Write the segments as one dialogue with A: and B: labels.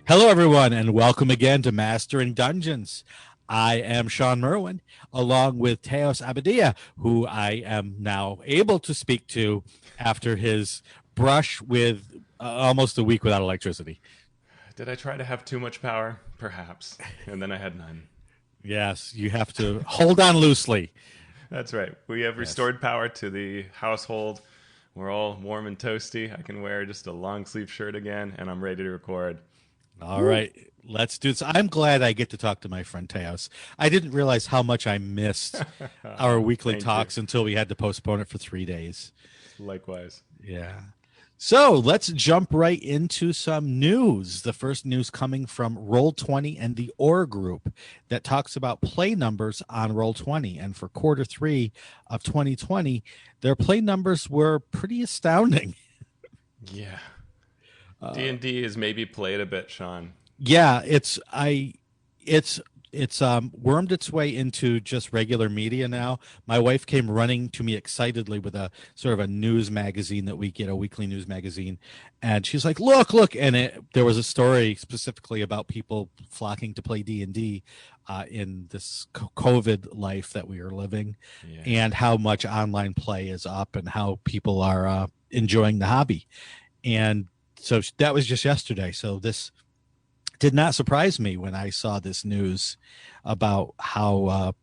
A: Hello, everyone, and welcome again to Mastering Dungeons. I am Sean Merwin, along with Teos Abadia, who I am now able to speak to after his brush with almost a week without electricity.
B: Did I try to have too much power? Perhaps. And then I had none.
A: Yes, you have to hold on loosely.
B: That's right. We have
A: Yes.
B: restored power to the household. We're all warm and toasty. I can wear just a long sleeve shirt again, and I'm ready to record.
A: All
B: Woo!
A: right, let's do this. I'm glad I get to talk to my friend Teos. I didn't realize how much I missed our weekly
B: Thank you.
A: talks until we had to postpone it for 3 days.
B: Likewise.
A: Yeah. So let's jump right into some news. The first news coming from Roll20 and the Orr Group that talks about play numbers on Roll20. And for quarter three of 2020, their play numbers were pretty astounding.
B: Yeah. D&D has maybe played a bit, Sean.
A: Yeah, it's wormed its way into just regular media now. My wife came running to me excitedly with a sort of a news magazine that we get, a weekly news magazine, and she's like, look," and there was a story specifically about people flocking to play D&D in this COVID life that we are living,
B: Yeah.
A: and how much online play is up and how people are enjoying the hobby. And so that was just yesterday. So this did not surprise me when I saw this news about how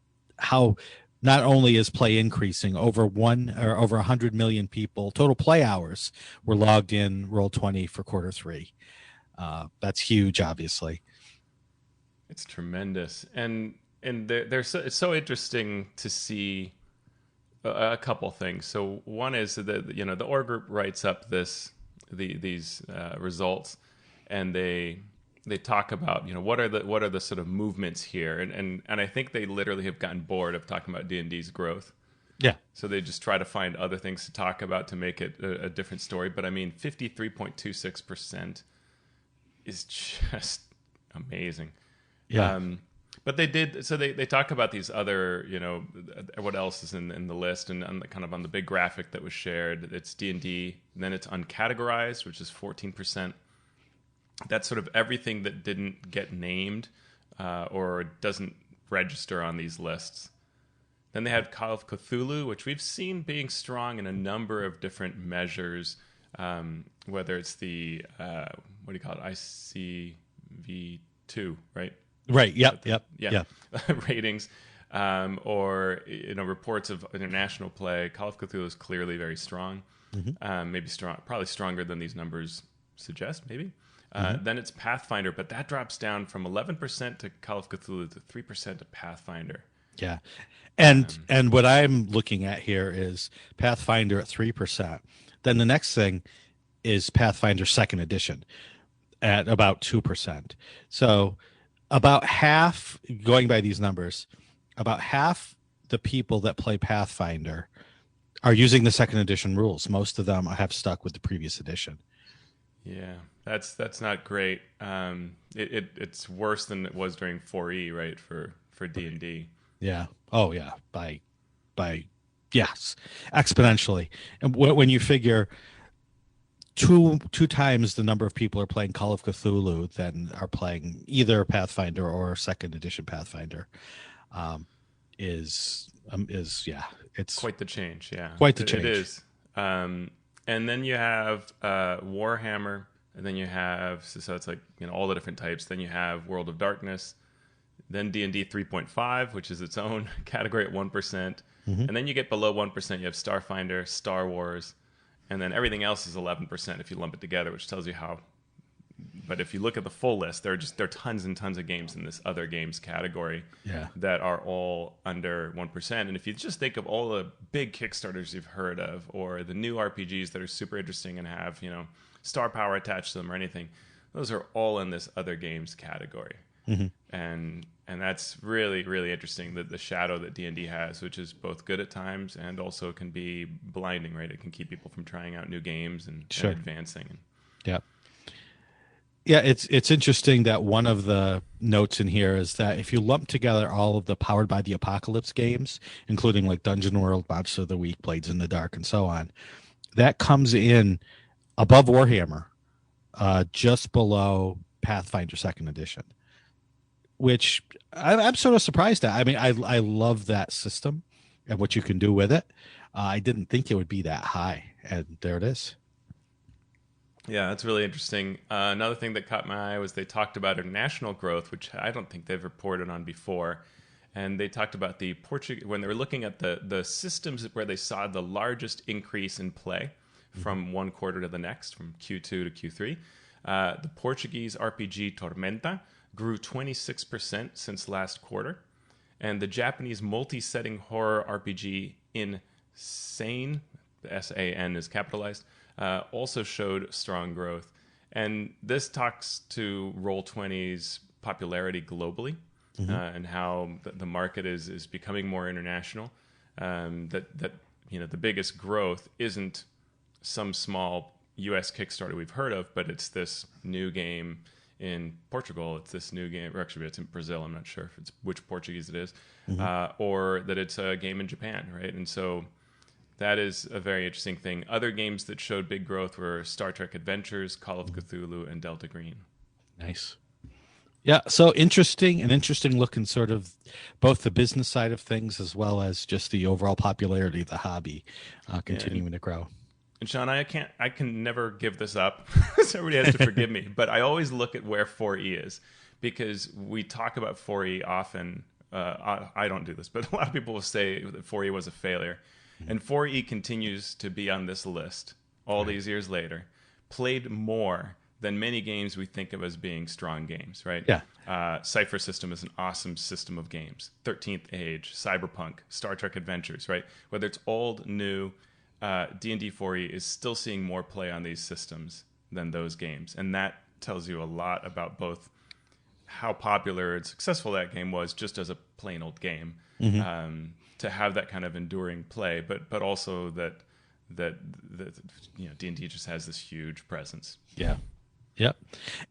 A: not only is play increasing, over 100 million people total play hours were logged in Roll20 for quarter three. That's huge, obviously.
B: It's tremendous. And they're it's so interesting to see a couple things. So one is that the Orr Group writes up these results, and they talk about what are the sort of movements here, and I think they literally have gotten bored of talking about D&D's growth,
A: Yeah,
B: so they just try to find other things to talk about to make it a different story. But I mean, 53.26% is just amazing.
A: yeah,
B: Um, but they did so they talk about these other what else is in the list, and on kind of on the big graphic that was shared, it's D&D, then it's uncategorized, which is 14%. That's sort of everything that didn't get named or doesn't register on these lists. Then they had Call of Cthulhu, which we've seen being strong in a number of different measures, whether it's the what do you call it, ICV2, right?
A: right.
B: Is that
A: Yep,
B: the
A: yep,
B: yeah
A: yep.
B: ratings, or reports of international play? Call of Cthulhu is clearly very strong,
A: Hmm.
B: maybe strong, probably stronger than these numbers suggest, maybe.
A: Hmm.
B: Then it's Pathfinder, but that drops down from 11% to Call of Cthulhu to 3% to Pathfinder.
A: Yeah, and what I'm looking at here is Pathfinder at 3%. Then the next thing is Pathfinder Second Edition at about 2%. So about half, going by these numbers, about half the people that play Pathfinder are using the second edition rules. Most of them have stuck with the previous edition.
B: Yeah, that's not great. It's worse than it was during 4E, right? For D&D.
A: Yeah. Oh yeah. By yes, exponentially. And when you figure two times the number of people are playing Call of Cthulhu than are playing either Pathfinder or second edition Pathfinder, um, is yeah, it's
B: Quite the change, yeah.
A: quite the
B: It
A: change.
B: is. And then you have Warhammer, and then you have so it's like all the different types. Then you have World of Darkness, then D&D 3.5, which is its own category at 1%,
A: Hmm.
B: and then you get below 1%. You have Starfinder, Star Wars, and then everything else is 11% if you lump it together, which tells you how. But if you look at the full list, there are tons and tons of games in this other games category
A: Yeah.
B: that are all under 1%. And if you just think of all the big Kickstarters you've heard of, or the new RPGs that are super interesting and have star power attached to them or anything, those are all in this other games category.
A: Hmm.
B: And that's really really interesting, that the shadow that D&D has, which is both good at times and also can be blinding, right? It can keep people from trying out new games and
A: Sure.
B: advancing.
A: Yeah. Yeah, it's interesting that one of the notes in here is that if you lump together all of the Powered by the Apocalypse games, including like Dungeon World, Monster of the Week, Blades in the Dark, and so on, that comes in above Warhammer, just below Pathfinder Second Edition, which I'm sort of surprised at. I mean, I love that system and what you can do with it. I didn't think it would be that high, and there it is.
B: Yeah, that's really interesting. Another thing that caught my eye was they talked about international growth, which I don't think they've reported on before. And they talked about the Portuguese, when they were looking at the systems where they saw the largest increase in play from one quarter to the next, from Q2 to Q3. The Portuguese RPG Tormenta grew 26% since last quarter. And the Japanese multi-setting horror RPG Insane, the S-A-N is capitalized, also showed strong growth. And this talks to Roll20's popularity globally, and how the market is becoming more international. That the biggest growth isn't some small U.S. Kickstarter we've heard of, but it's this new game in Portugal. It's this new game, or actually it's in Brazil. I'm not sure if it's which Portuguese it is, or that it's a game in Japan, right? And so that is a very interesting thing. Other games that showed big growth were Star Trek Adventures, Call of Cthulhu, and Delta Green.
A: Nice. Yeah, so an interesting look in sort of both the business side of things as well as just the overall popularity of the hobby continuing to grow.
B: And Sean, I can never give this up, so everybody has to forgive me. But I always look at where 4E is, because we talk about 4E often. I don't do this, but a lot of people will say that 4E was a failure. And 4E continues to be on this list all these years later, played more than many games we think of as being strong games, right?
A: Yeah.
B: Cypher System is an awesome system of games. 13th Age, Cyberpunk, Star Trek Adventures, right? Whether it's old, new, D&D 4E is still seeing more play on these systems than those games. And that tells you a lot about both how popular and successful that game was just as a plain old game, to have that kind of enduring play, but also that D&D just has this huge presence.
A: Yeah. Yep.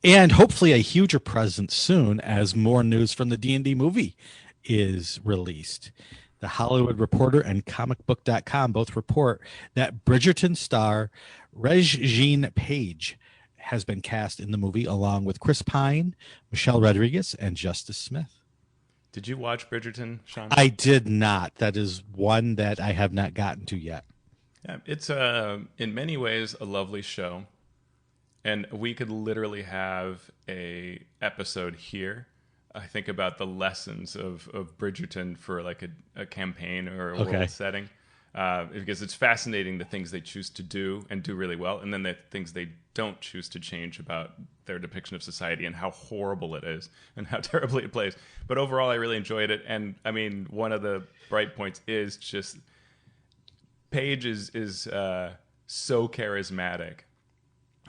A: And hopefully a huger presence soon as more news from the D&D movie is released. The Hollywood Reporter and comicbook.com both report that Bridgerton star Rege-Jean Page has been cast in the movie along with Chris Pine, Michelle Rodriguez, and Justice Smith.
B: Did you watch Bridgerton, Sean?
A: I did not. That is one that I have not gotten to yet.
B: Yeah, it's in many ways a lovely show. And we could literally have a episode here, I think, about the lessons of Bridgerton for like a campaign or a world setting. Because it's fascinating the things they choose to do and do really well, and then the things they don't choose to change about their depiction of society and how horrible it is and how terribly it plays. But overall, I really enjoyed it. And I mean, one of the bright points is just Paige is so charismatic.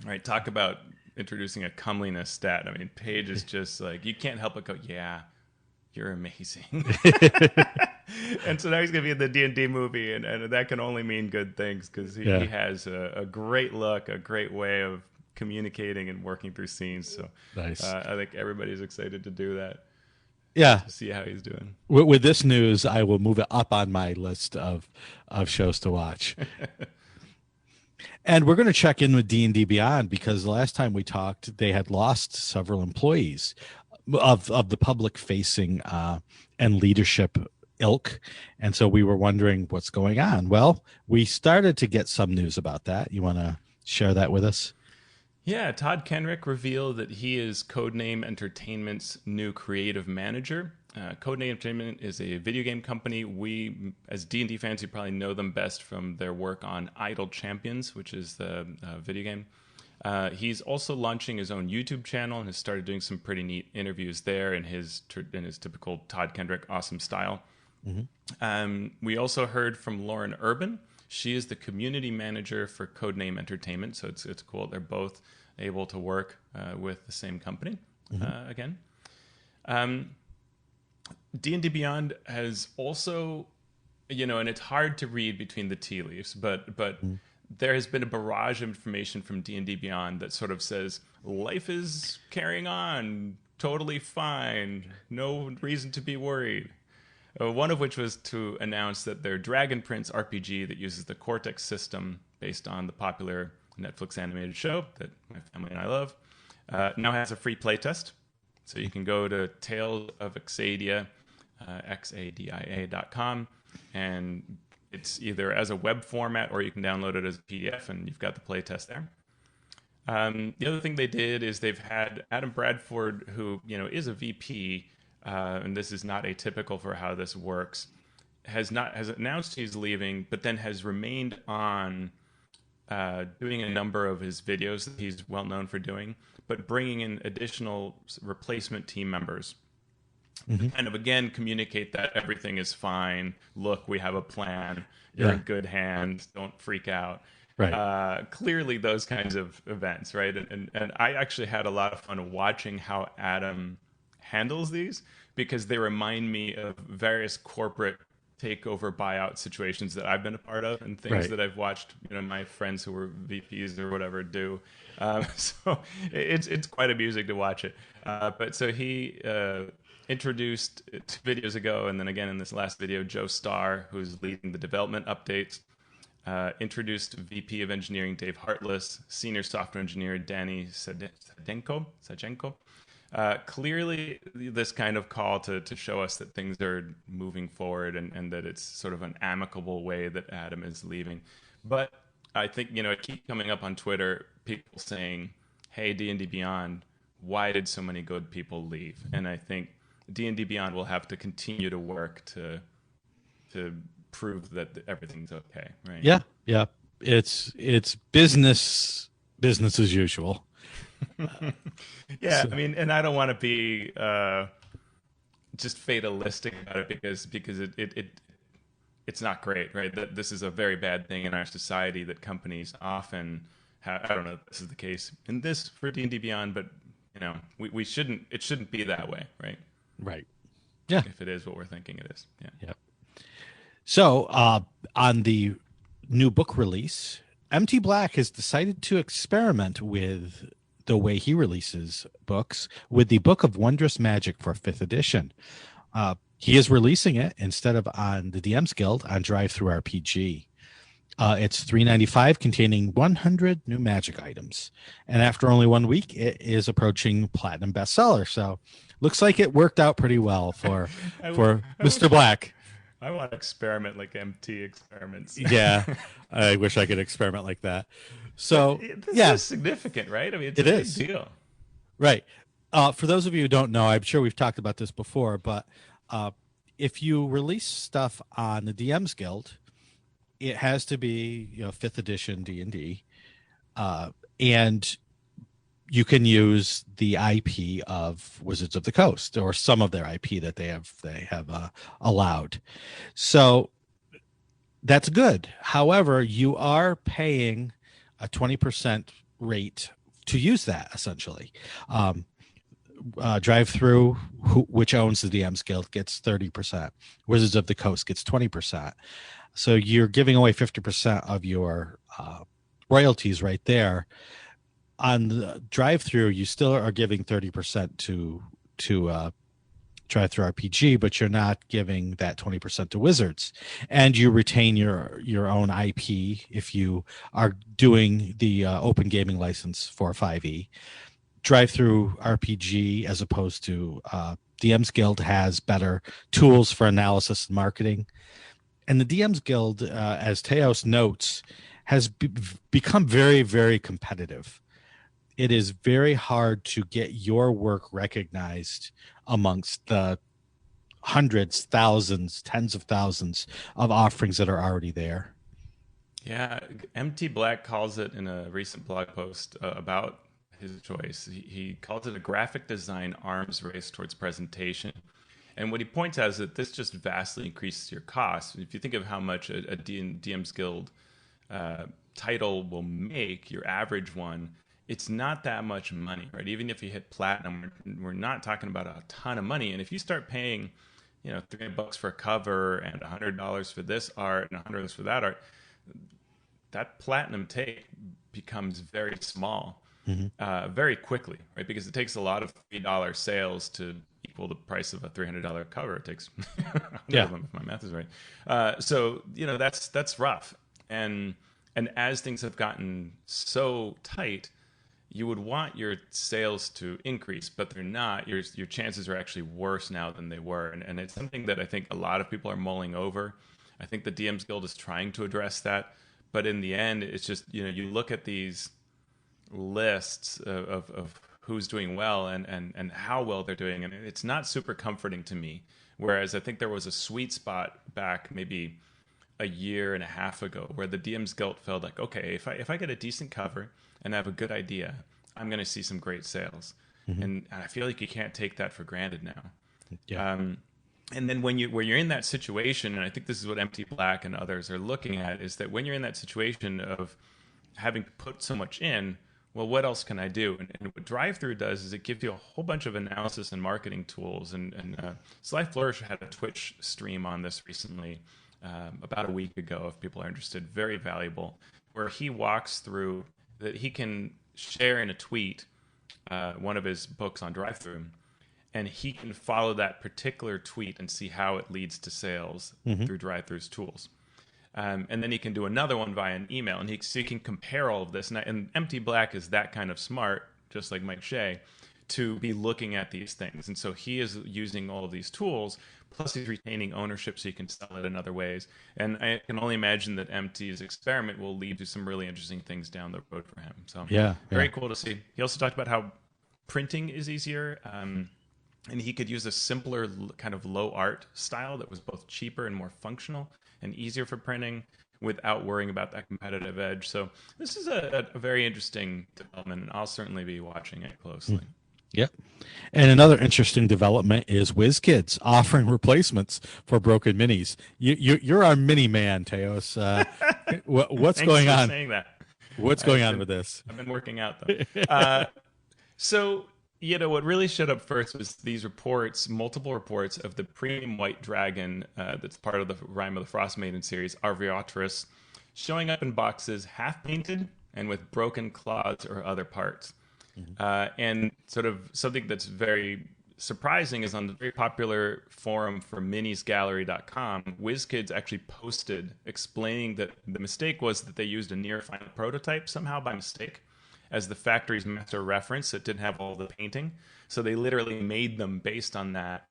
B: Right, talk about introducing a comeliness stat. I mean, Paige is just like, you can't help but go, yeah, you're amazing. And so now he's going to be in the D&D movie, and that can only mean good things, because he has a great look, a great way of communicating and working through scenes. So
A: nice.
B: I think everybody's excited to do that.
A: Yeah.
B: To see how he's doing.
A: With this news, I will move it up on my list of shows to watch. And we're going to check in with D&D Beyond, because the last time we talked, they had lost several employees of the public-facing and leadership ilk. And so we were wondering what's going on. Well, we started to get some news about that. You want to share that with us?
B: Yeah, Todd Kenrick revealed that he is Codename Entertainment's new creative manager. Codename Entertainment is a video game company. We, as D&D fans, you probably know them best from their work on Idle Champions, which is the video game. He's also launching his own YouTube channel and has started doing some pretty neat interviews there in his typical Todd Kenrick awesome style. We also heard from Lauren Urban. She is the community manager for Codename Entertainment, so it's cool. They're both able to work with the same company again. D&D Beyond has also, and it's hard to read between the tea leaves, but there has been a barrage of information from D&D Beyond that sort of says life is carrying on totally fine, no reason to be worried. One of which was to announce that their Dragon Prince RPG that uses the Cortex system based on the popular Netflix animated show that my family and I love now has a free playtest. So you can go to Tales of Xadia, xadia.com, and it's either as a web format or you can download it as a PDF, and you've got the playtest there. The other thing they did is they've had Adam Bradford, who is a VP, and this is not atypical for how this works, has announced he's leaving, but then has remained on doing a number of his videos that he's well known for doing, but bringing in additional replacement team members. Mm-hmm. Kind of again communicate that everything is fine. Look, we have a plan. You're in good hands. Don't freak out. Right. Clearly, those kinds of events, right? And I actually had a lot of fun watching how Adam handles these, because they remind me of various corporate takeover buyout situations that I've been a part of, and things that I've watched, my friends who were VPs or whatever do. So it's quite amusing to watch it. But so he introduced 2 videos ago, and then again in this last video, Joe Starr, who's leading the development updates, introduced VP of Engineering Dave Hartless, Senior Software Engineer Danny Sajenko. Clearly, this kind of call to show us that things are moving forward, and that it's sort of an amicable way that Adam is leaving. But I think, it keeps coming up on Twitter, people saying, hey, D&D Beyond, why did so many good people leave? And I think D&D Beyond will have to continue to work to prove that everything's okay, right?
A: Yeah. It's business as usual.
B: Yeah, so. I mean, and I don't want to be just fatalistic about it, because it's not great, right? That this is a very bad thing in our society, that companies often have. I don't know if this is the case in this for D&D Beyond, but we shouldn't. It shouldn't be that way, right?
A: Right. Yeah.
B: If it is what we're thinking it is. Yeah.
A: So on the new book release, MT Black has decided to experiment with the way he releases books with the Book of Wondrous Magic for 5th edition. He is releasing it instead of on the DM's Guild on DriveThruRPG. It's $3.95, containing 100 new magic items. And after only 1 week, it is approaching platinum bestseller. So looks like it worked out pretty well for Mr. Black.
B: I want to experiment like MT experiments.
A: Yeah, I wish I could experiment like that. So
B: this is significant, right? I mean, it's a big deal.
A: Right. For those of you who don't know, I'm sure we've talked about this before, but if you release stuff on the DM's Guild, it has to be 5th edition D&D, and you can use the IP of Wizards of the Coast, or some of their IP that they have allowed. So that's good. However, you are paying a 20% rate to use that, essentially. DriveThru, which owns the DM's Guild, gets 30%. Wizards of the Coast gets 20%. So you're giving away 50% of your royalties right there. On the DriveThru, you still are giving 30% to DriveThruRPG, but you're not giving that 20% to Wizards, and you retain your own IP if you are doing the open gaming license for 5e. DriveThruRPG, as opposed to DM's Guild, has better tools for analysis and marketing, and the DM's Guild, as Teos notes, has become very, very competitive. It is very hard to get your work recognized amongst the hundreds, thousands, tens of thousands of offerings that are already there.
B: Yeah, MT Black calls it in a recent blog post about his choice. He calls it a graphic design arms race towards presentation. And what he points out is that this just vastly increases your costs. If you think of how much a DM's Guild title will make, your average one, it's not that much money, right? Even if you hit platinum, we're not talking about a ton of money. And if you start paying, $300 for a cover and $100 for this art and $100 for that art, that platinum take becomes very small, very quickly, right? Because it takes a lot of $3 sales to equal the price of a $300 cover. It takes 100 of them, if my math is right. So that's rough. And as things have gotten so tight, you would want your sales to increase, but they're not. Your chances are actually worse now than they were, and it's something that I think a lot of people are mulling over. I think the DMs Guild is trying to address that, but in the end, it's just, you look at these lists of who's doing well and how well they're doing, and it's not super comforting to me. Whereas I think there was a sweet spot back maybe a year and a half ago where the DMs Guild felt like, okay, if I get a decent cover and I have a good idea, I'm going to see some great sales. And I feel like you can't take that for granted now.
A: Yeah.
B: And then when you're in that situation, and I think this is what Empty Black and others are looking at, is that when you're in that situation of having to put so much in, well, what else can I do? And what DriveThru does is it gives you a whole bunch of analysis and marketing tools. And Sly Flourish had a Twitch stream on this recently, about a week ago, if people are interested. Very valuable, where he walks through that he can share in a tweet one of his books on DriveThru, and he can follow that particular tweet and see how it leads to sales through DriveThru's tools. And then he can do another one via an email, and so he can compare all of this. And Empty Black is that kind of smart, just like Mike Shea, to be looking at these things. And so he is using all of these tools, plus he's retaining ownership so he can sell it in other ways. And I can only imagine that Empty's experiment will lead to some really interesting things down the road for him. So very cool to see. He also talked about how printing is easier. And he could use a simpler kind of low art style that was both cheaper and more functional and easier for printing without worrying about that competitive edge. So this is a very interesting development, and I'll certainly be watching it closely.
A: Yep. And another interesting development is WizKids offering replacements for broken minis. You're our mini man, Teos. What's going on?
B: Saying that.
A: What's going on with this?
B: I've been working out though. So what really showed up first was these reports, multiple reports of the premium white dragon that's part of the Rime of the Frost Maiden series, Arviatris, showing up in boxes half painted and with broken claws or other parts. And sort of something that's very surprising is on the very popular forum for minisgallery.com, WizKids actually posted explaining that the mistake was that they used a near final prototype somehow by mistake as the factory's master reference. It didn't have all the painting. So they literally made them based on that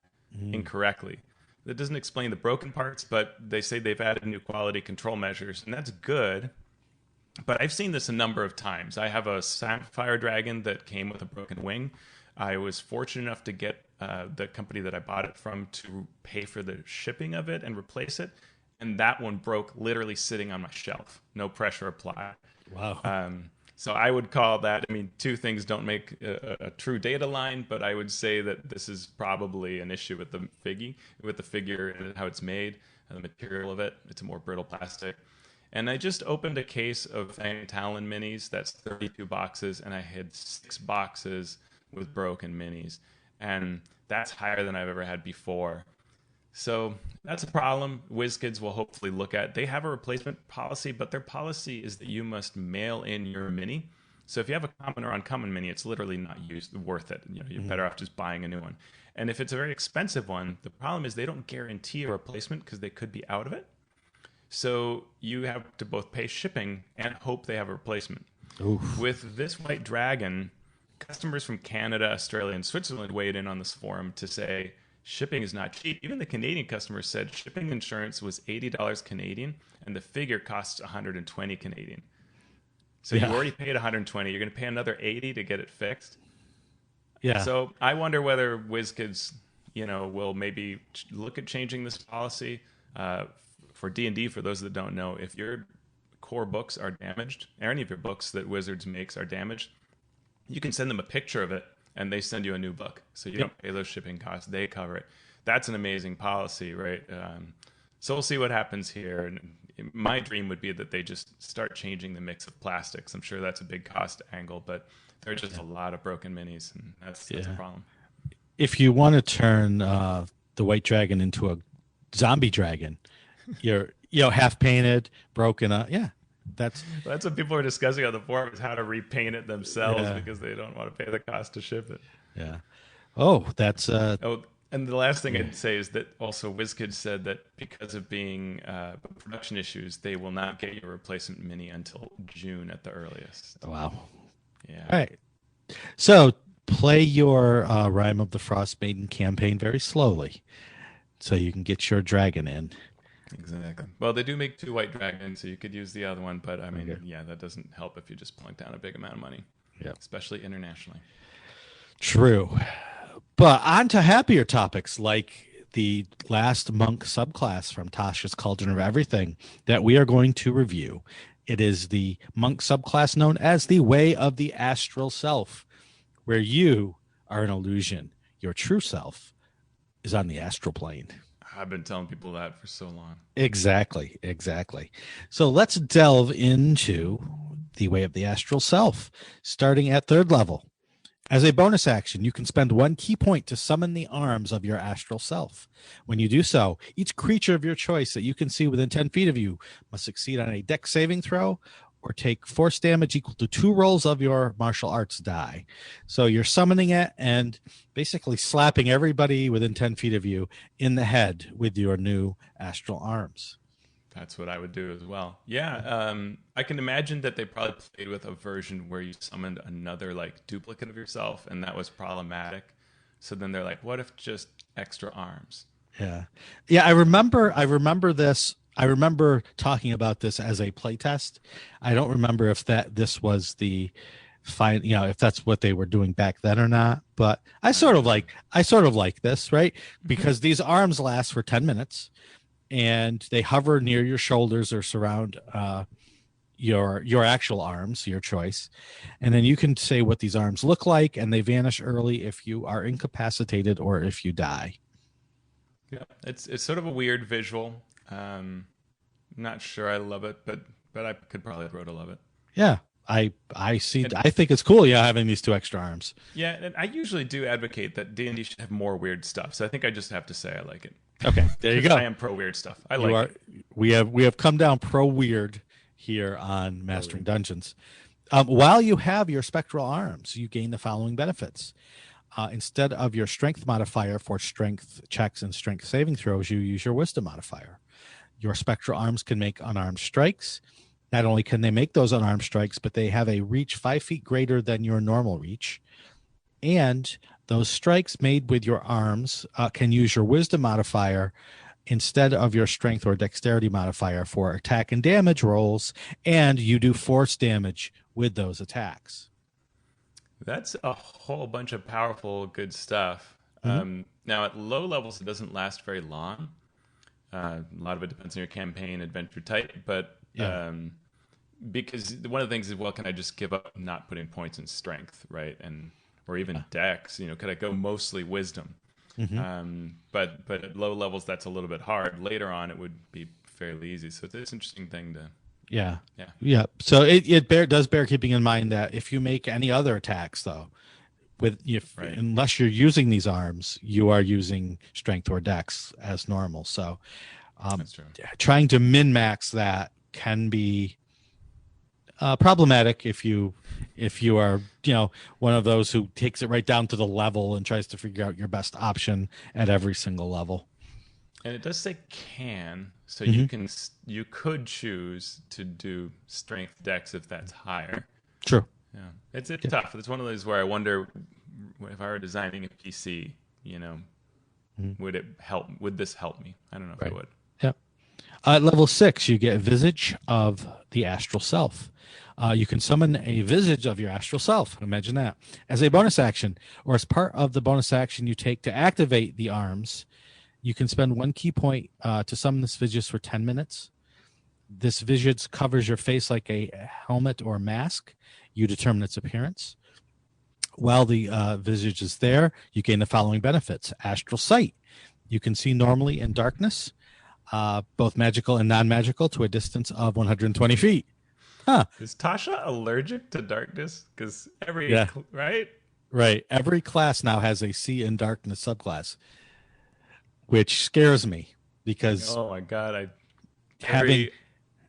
B: incorrectly. That doesn't explain the broken parts, but they say they've added new quality control measures, and that's good. But I've seen this a number of times. I have a Sapphire Dragon that came with a broken wing. I was fortunate enough to get the company that I bought it from to pay for the shipping of it and replace it. And that one broke literally sitting on my shelf. No pressure applied.
A: Wow.
B: So I would call that, two things don't make a true data line, but I would say that this is probably an issue with the figure and how it's made, and the material of it. It's a more brittle plastic. And I just opened a case of Fang Talon minis. That's 32 boxes, and I had 6 boxes with broken minis. And that's higher than I've ever had before. So that's a problem WizKids will hopefully look at. They have a replacement policy, but their policy is that you must mail in your mini. So if you have a common or uncommon mini, it's literally not worth it. You're better off just buying a new one. And if it's a very expensive one, the problem is they don't guarantee a replacement because they could be out of it. So you have to both pay shipping and hope they have a replacement.
A: Oof.
B: With this white dragon, customers from Canada, Australia, and Switzerland weighed in on this forum to say shipping is not cheap. Even the Canadian customers said shipping insurance was $80 Canadian, and the figure costs 120 Canadian. So you already paid 120. You're going to pay another 80 to get it fixed.
A: Yeah.
B: So I wonder whether WizKids, will maybe look at changing this policy. For D&D, for those that don't know, if your core books are damaged, or any of your books that Wizards makes are damaged, you can send them a picture of it, and they send you a new book. So you don't pay those shipping costs. They cover it. That's an amazing policy, right? So we'll see what happens here. And my dream would be that they just start changing the mix of plastics. I'm sure that's a big cost angle, but there are just a lot of broken minis, and that's a problem.
A: If you want to turn the white dragon into a zombie dragon, you're half painted, broken up. That's
B: what people are discussing on the forum, is how to repaint it themselves because they don't want to pay the cost to ship it.
A: Yeah. Oh, that's
B: and the last thing I'd say is that also WizKids said that because of being production issues, they will not get your replacement mini until June at the earliest.
A: Wow.
B: Yeah.
A: All right. So play your Rime of the Frost Maiden campaign very slowly so you can get your dragon in.
B: Exactly. Well, they do make 2 white dragons, so you could use the other one. But I mean,
A: Okay.
B: yeah, that doesn't help if you just plunk down a big amount of money,
A: Yep.
B: especially internationally.
A: True. But on to happier topics like the last monk subclass from Tasha's Cauldron of Everything that we are going to review. It is the monk subclass known as the Way of the Astral Self, where you are an illusion. Your true self is on the astral plane.
B: I've been telling people that for so long.
A: Exactly, exactly. So let's delve into the Way of the Astral Self, starting at 3rd level. As a bonus action, you can spend 1 key point to summon the arms of your astral self. When you do so, each creature of your choice that you can see within 10 feet of you must succeed on a dex saving throw or take force damage equal to 2 rolls of your martial arts die. So you're summoning it and basically slapping everybody within 10 feet of you in the head with your new astral arms.
B: That's what I would do as well. Yeah, I can imagine that they probably played with a version where you summoned another like duplicate of yourself, and that was problematic. So then they're like, "What if just extra arms?"
A: Yeah. Yeah, I remember this. I remember talking about this as a playtest. I don't remember if this was the fine, if that's what they were doing back then or not, but I sort of like this, right? Because these arms last for 10 minutes and they hover near your shoulders or surround your actual arms, your choice. And then you can say what these arms look like, and they vanish early if you are incapacitated or if you die.
B: Yeah, it's sort of a weird visual. Not sure I love it, but I could probably grow to love it.
A: Yeah, I see. I think it's cool. Yeah, having these 2 extra arms.
B: Yeah, and I usually do advocate that D&D should have more weird stuff. So I think I just have to say I like it.
A: Okay, there you go.
B: I am pro weird stuff. I like it.
A: We have come down pro weird here on Mastering Dungeons. While you have your spectral arms, you gain the following benefits. Instead of your strength modifier for strength checks and strength saving throws, you use your wisdom modifier. Your spectral arms can make unarmed strikes. Not only can they make those unarmed strikes, but they have a reach 5 feet greater than your normal reach. And those strikes made with your arms can use your wisdom modifier instead of your strength or dexterity modifier for attack and damage rolls, and you do force damage with those attacks.
B: That's a whole bunch of powerful, good stuff. Now, at low levels, it doesn't last very long. A lot of it depends on your campaign, adventure type, but because one of the things is, well, can I just give up not putting points in strength, right? Or even dex, could I go mostly wisdom? But at low levels, that's a little bit hard. Later on, it would be fairly easy. So it's an interesting thing to...
A: Yeah. So it does bear keeping in mind that if you make any other attacks, though, unless you're using these arms, you are using strength or dex as normal. So
B: that's true.
A: Trying to min-max that can be problematic if you are one of those who takes it right down to the level and tries to figure out your best option at every single level.
B: And it does say can, so you could choose to do strength dex if that's higher.
A: True.
B: Yeah, it's tough. It's one of those where I wonder if I were designing a PC, would it help? Would this help me? I don't know if it would.
A: Yeah. At level 6, you get Visage of the Astral Self. You can summon a visage of your astral self. Imagine that. As a bonus action, or as part of the bonus action you take to activate the arms, you can spend 1 key point to summon this visage for 10 minutes. This visage covers your face like a helmet or mask. You determine its appearance. While the visage is there, you gain the following benefits. Astral sight. You can see normally in darkness, both magical and non-magical, to a distance of 120 feet. Huh.
B: Is Tasha allergic to darkness? Because right?
A: Right. Every class now has a see in darkness subclass, which scares me because
B: oh my god, every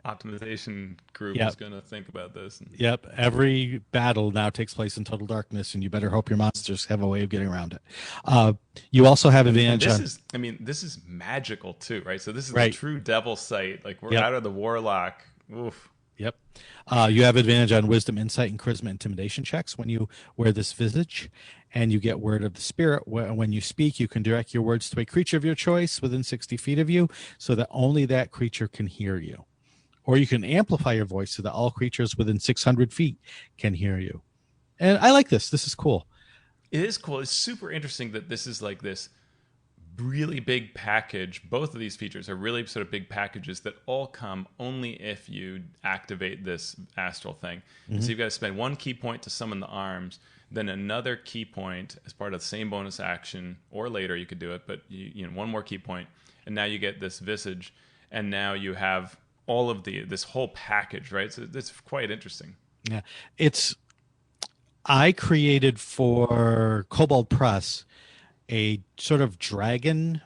B: optimization group is going to think about this.
A: Yep. Every battle now takes place in total darkness, and you better hope your monsters have a way of getting around it. You also have advantage.
B: This is magical too, right? So this is a true devil sight. Like we're out of the warlock. Oof.
A: Yep. You have advantage on wisdom, insight, and charisma intimidation checks when you wear this visage, and you get word of the spirit. When you speak, you can direct your words to a creature of your choice within 60 feet of you so that only that creature can hear you. Or you can amplify your voice so that all creatures within 600 feet can hear you. And I like this. This is cool.
B: It is cool. It's super interesting that this is like this really big package. Both of these features are really sort of big packages that all come only if you activate this astral thing. So you've got to spend 1 key point to summon the arms, then another key point as part of the same bonus action, or later you could do it, but you know, 1 more key point, and now you get this visage, and now you have all of this whole package, right? So it's quite interesting.
A: Yeah. I created for Kobold Press a sort of dragon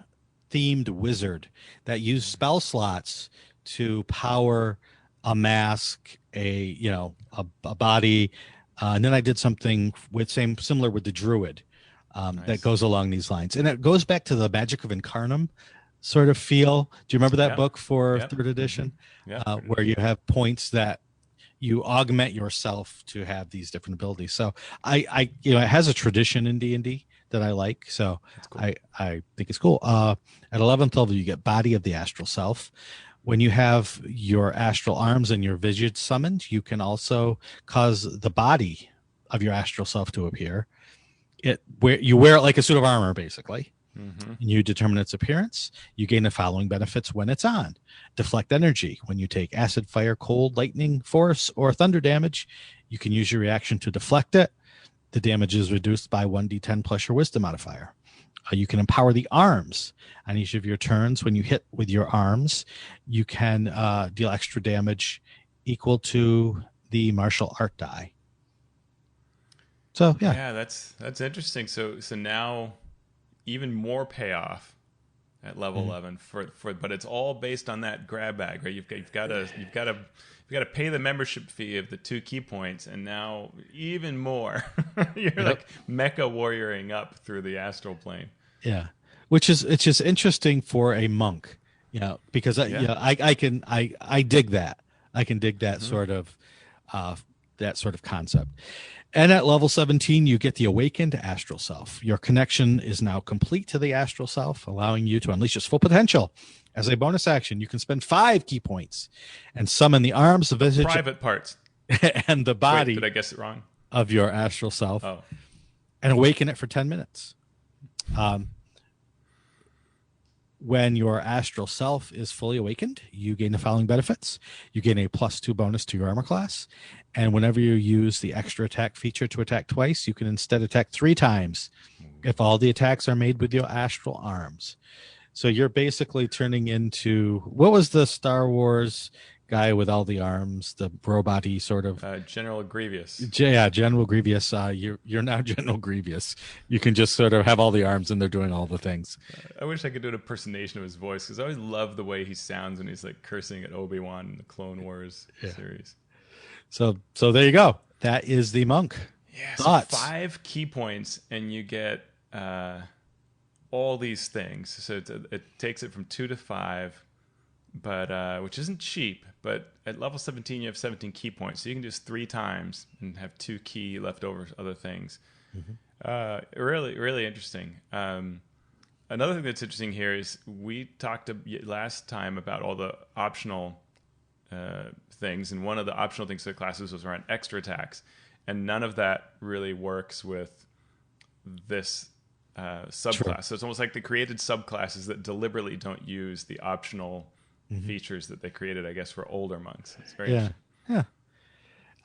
A: themed wizard that used spell slots to power a mask, a body, and then I did something similar with the druid that goes along these lines, and it goes back to the Magic of Incarnum sort of feel. Do you remember that book for third edition? Where you have points that you augment yourself to have these different abilities. So I it has a tradition in D&D that I like. So cool. I think it's cool. At 11th level, you get Body of the Astral Self. When you have your astral arms and your visage summoned, you can also cause the body of your astral self to appear. You wear it like a suit of armor, basically. And you determine its appearance. You gain the following benefits when it's on. Deflect energy. When you take acid, fire, cold, lightning, force, or thunder damage, you can use your reaction to deflect it. The damage is reduced by 1d10 plus your wisdom modifier. You can empower the arms. On each of your turns, when you hit with your arms, you can deal extra damage equal to the martial art die. So, yeah.
B: Yeah, that's interesting. So now even more payoff at level 11 but it's all based on that grab bag, right? You've got to pay the membership fee of the 2 key points, and now even more. You're like mecha warrioring up through the astral plane.
A: Yeah, it's just interesting for a monk, because I dig that. I can dig that sort of concept. And at level 17, you get the Awakened Astral Self. Your connection is now complete to the Astral Self, allowing you to unleash its full potential. As a bonus action, you can spend 5 key points and summon the arms, the visage,
B: private parts,
A: and the body.
B: Wait, did I guess it wrong?
A: Of your Astral Self, and awaken it for 10 minutes. When your astral self is fully awakened, you gain the following benefits. You gain a +2 bonus to your armor class. And whenever you use the extra attack feature to attack twice, you can instead attack 3 times if all the attacks are made with your astral arms. So you're basically turning into, what was the Star Wars guy with all the arms, the robot-y sort of
B: General Grievous.
A: Yeah, General Grievous. You're now General Grievous. You can just sort of have all the arms and they're doing all the things.
B: I wish I could do an impersonation of his voice, because I always love the way he sounds when he's like cursing at Obi-Wan in the Clone Wars series.
A: So there you go. That is the monk.
B: Yeah,
A: Thoughts?
B: So 5 key points and you get all these things. So it takes it from 2 to 5. But which isn't cheap. But at level 17, you have 17 key points, so you can do this 3 times and have 2 key left over other things. Really, really interesting. Another thing that's interesting here is we talked last time about all the optional things, and one of the optional things for the classes was around extra attacks, and none of that really works with this subclass. True. So it's almost like they created subclasses that deliberately don't use the optional features that they created, I guess, for older monks. It's very interesting.
A: Yeah.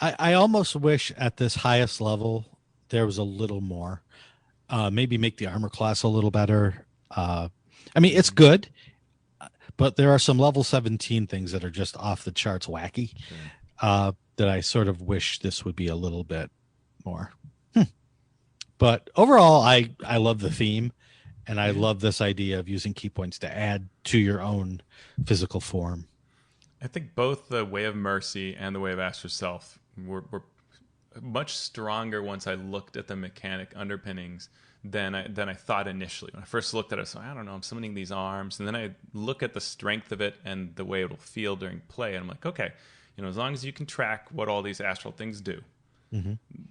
A: I almost wish at this highest level there was a little more. Maybe make the armor class a little better. I mean, it's good, but there are some level 17 things that are just off the charts wacky that I sort of wish this would be a little bit more. But overall, I love the theme. And I love this idea of using key points to add to your own physical form.
B: I think both the Way of Mercy and the Way of Astral Self were much stronger once I looked at the mechanic underpinnings than I thought initially. When I first looked at it, I was like, I don't know, I'm summoning these arms. And then I look at the strength of it and the way it will feel during play. And I'm like, okay, as long as you can track what all these astral things do,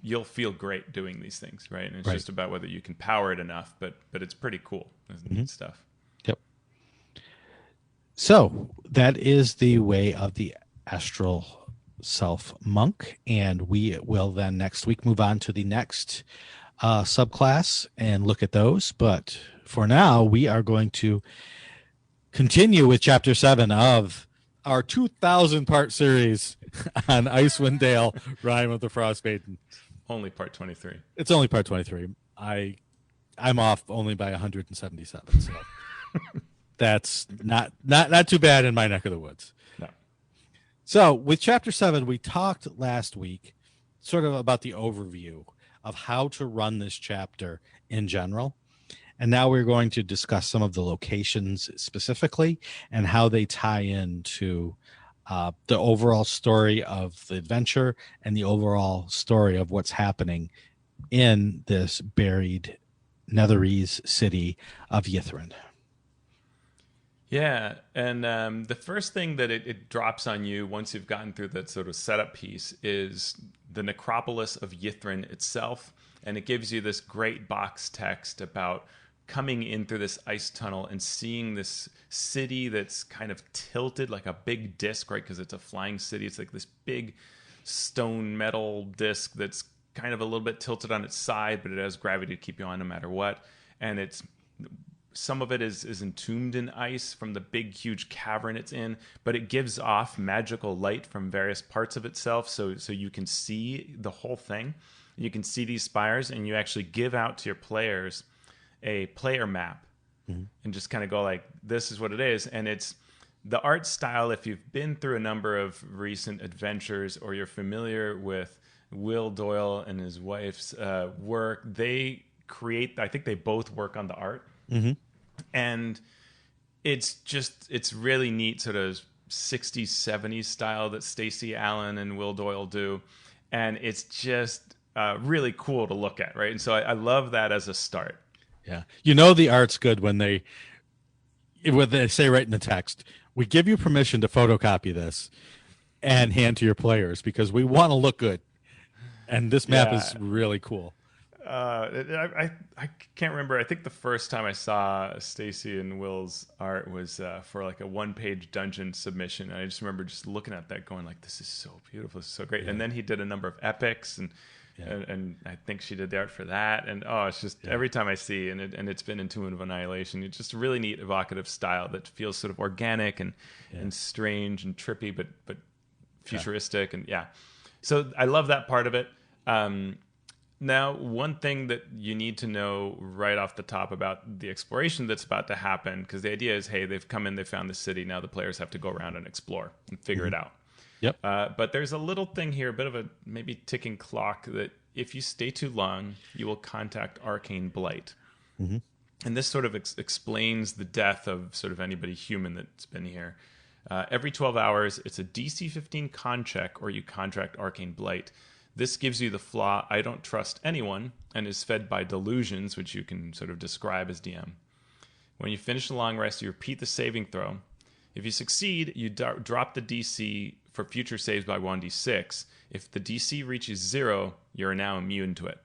B: you'll feel great doing these things, right? And it's just about whether you can power it enough, but it's pretty cool. It's neat stuff.
A: Yep. So that is the way of the astral self monk, and we will then next week move on to the next subclass and look at those. But for now, we are going to continue with chapter 7 of our 2,000 part series on Icewind Dale, Rime of the Frost Maiden.
B: Only part 23.
A: It's only part 23. I'm off only by 177. So that's not too bad in my neck of the woods.
B: No.
A: So with chapter 7, we talked last week sort of about the overview of how to run this chapter in general. And now we're going to discuss some of the locations specifically and how they tie into the overall story of the adventure and the overall story of what's happening in this buried Netherese city of Ythryn.
B: Yeah, and the first thing that it drops on you once you've gotten through that sort of setup piece is the necropolis of Ythryn itself, and it gives you this great box text about coming in through this ice tunnel and seeing this city that's kind of tilted like a big disc, right? Because it's a flying city. It's like this big stone metal disc that's kind of a little bit tilted on its side, but it has gravity to keep you on no matter what. And it's some of it is entombed in ice from the big, huge cavern it's in, but it gives off magical light from various parts of itself, so you can see the whole thing. You can see these spires, and you actually give out to your players a player map and just kind of go like, this is what it is. And it's the art style. If you've been through a number of recent adventures or you're familiar with Will Doyle and his wife's work, they create, I think they both work on the art. And it's really neat sort of 60s, 70s style that Stacey Allen and Will Doyle do. And it's just really cool to look at, right? And so I love that as a start.
A: Yeah. The art's good when they say right in the text, we give you permission to photocopy this and hand to your players because we want to look good. And this map is really cool.
B: I can't remember. I think the first time I saw Stacey and Will's art was for like a one-page dungeon submission. And I just remember just looking at that going like, this is so beautiful. This is so great. Yeah. And then he did a number of epics and I think she did the art for that. And it's just every time I see, and it's been in Tomb of Annihilation, it's just a really neat evocative style that feels sort of organic and strange and trippy, but futuristic. And so I love that part of it. Now, one thing that you need to know right off the top about the exploration that's about to happen, because the idea is, hey, they've come in, they found the city, now the players have to go around and explore and figure it out.
A: Yep.
B: But there's a little thing here, a bit of a maybe ticking clock, that if you stay too long, you will contact arcane blight. And this sort of explains the death of sort of anybody human that's been here. Every 12 hours, it's a DC 15 con check, or you contract arcane blight. This gives you the flaw, I don't trust anyone, and is fed by delusions, which you can sort of describe as DM. When you finish the long rest, you repeat the saving throw. If you succeed, you drop the DC for future saves by 1d6. If the DC reaches 0, you're now immune to it.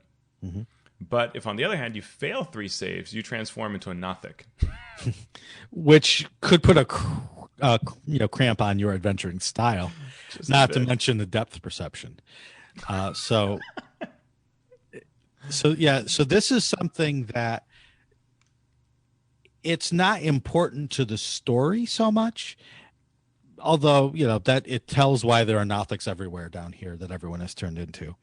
B: But if, on the other hand, you fail 3 saves, you transform into a Nothic.
A: Which could put a cramp on your adventuring style, not to mention the depth perception. So this is something that it's not important to the story so much, although that it tells why there are Nothics everywhere down here that everyone has turned into.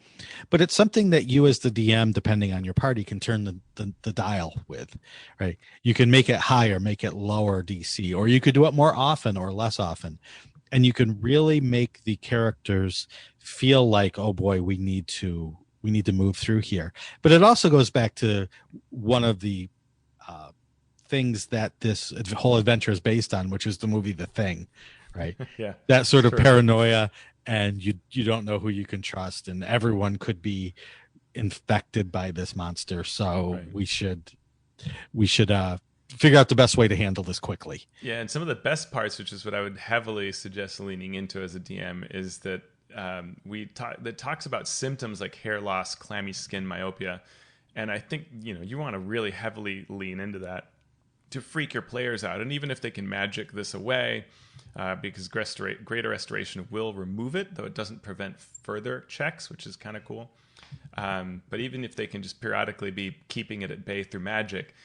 A: But it's something that you as the DM, depending on your party, can turn the dial with, right? You can make it higher, make it lower DC, or you could do it more often or less often. And you can really make the characters feel like, oh boy, we need to move through here. But it also goes back to one of the things that this whole adventure is based on, which is the movie The Thing, right?
B: Yeah.
A: That sort of paranoia, and you don't know who you can trust, and everyone could be infected by this monster. So we should figure out the best way to handle this quickly.
B: Yeah, and some of the best parts, which is what I would heavily suggest leaning into as a DM, is that that talks about symptoms like hair loss, clammy skin, myopia, and I think you want to really heavily lean into that to freak your players out. And even if they can magic this away, because greater restoration will remove it, though it doesn't prevent further checks, which is kind of cool. But even if they can just periodically be keeping it at bay through magic,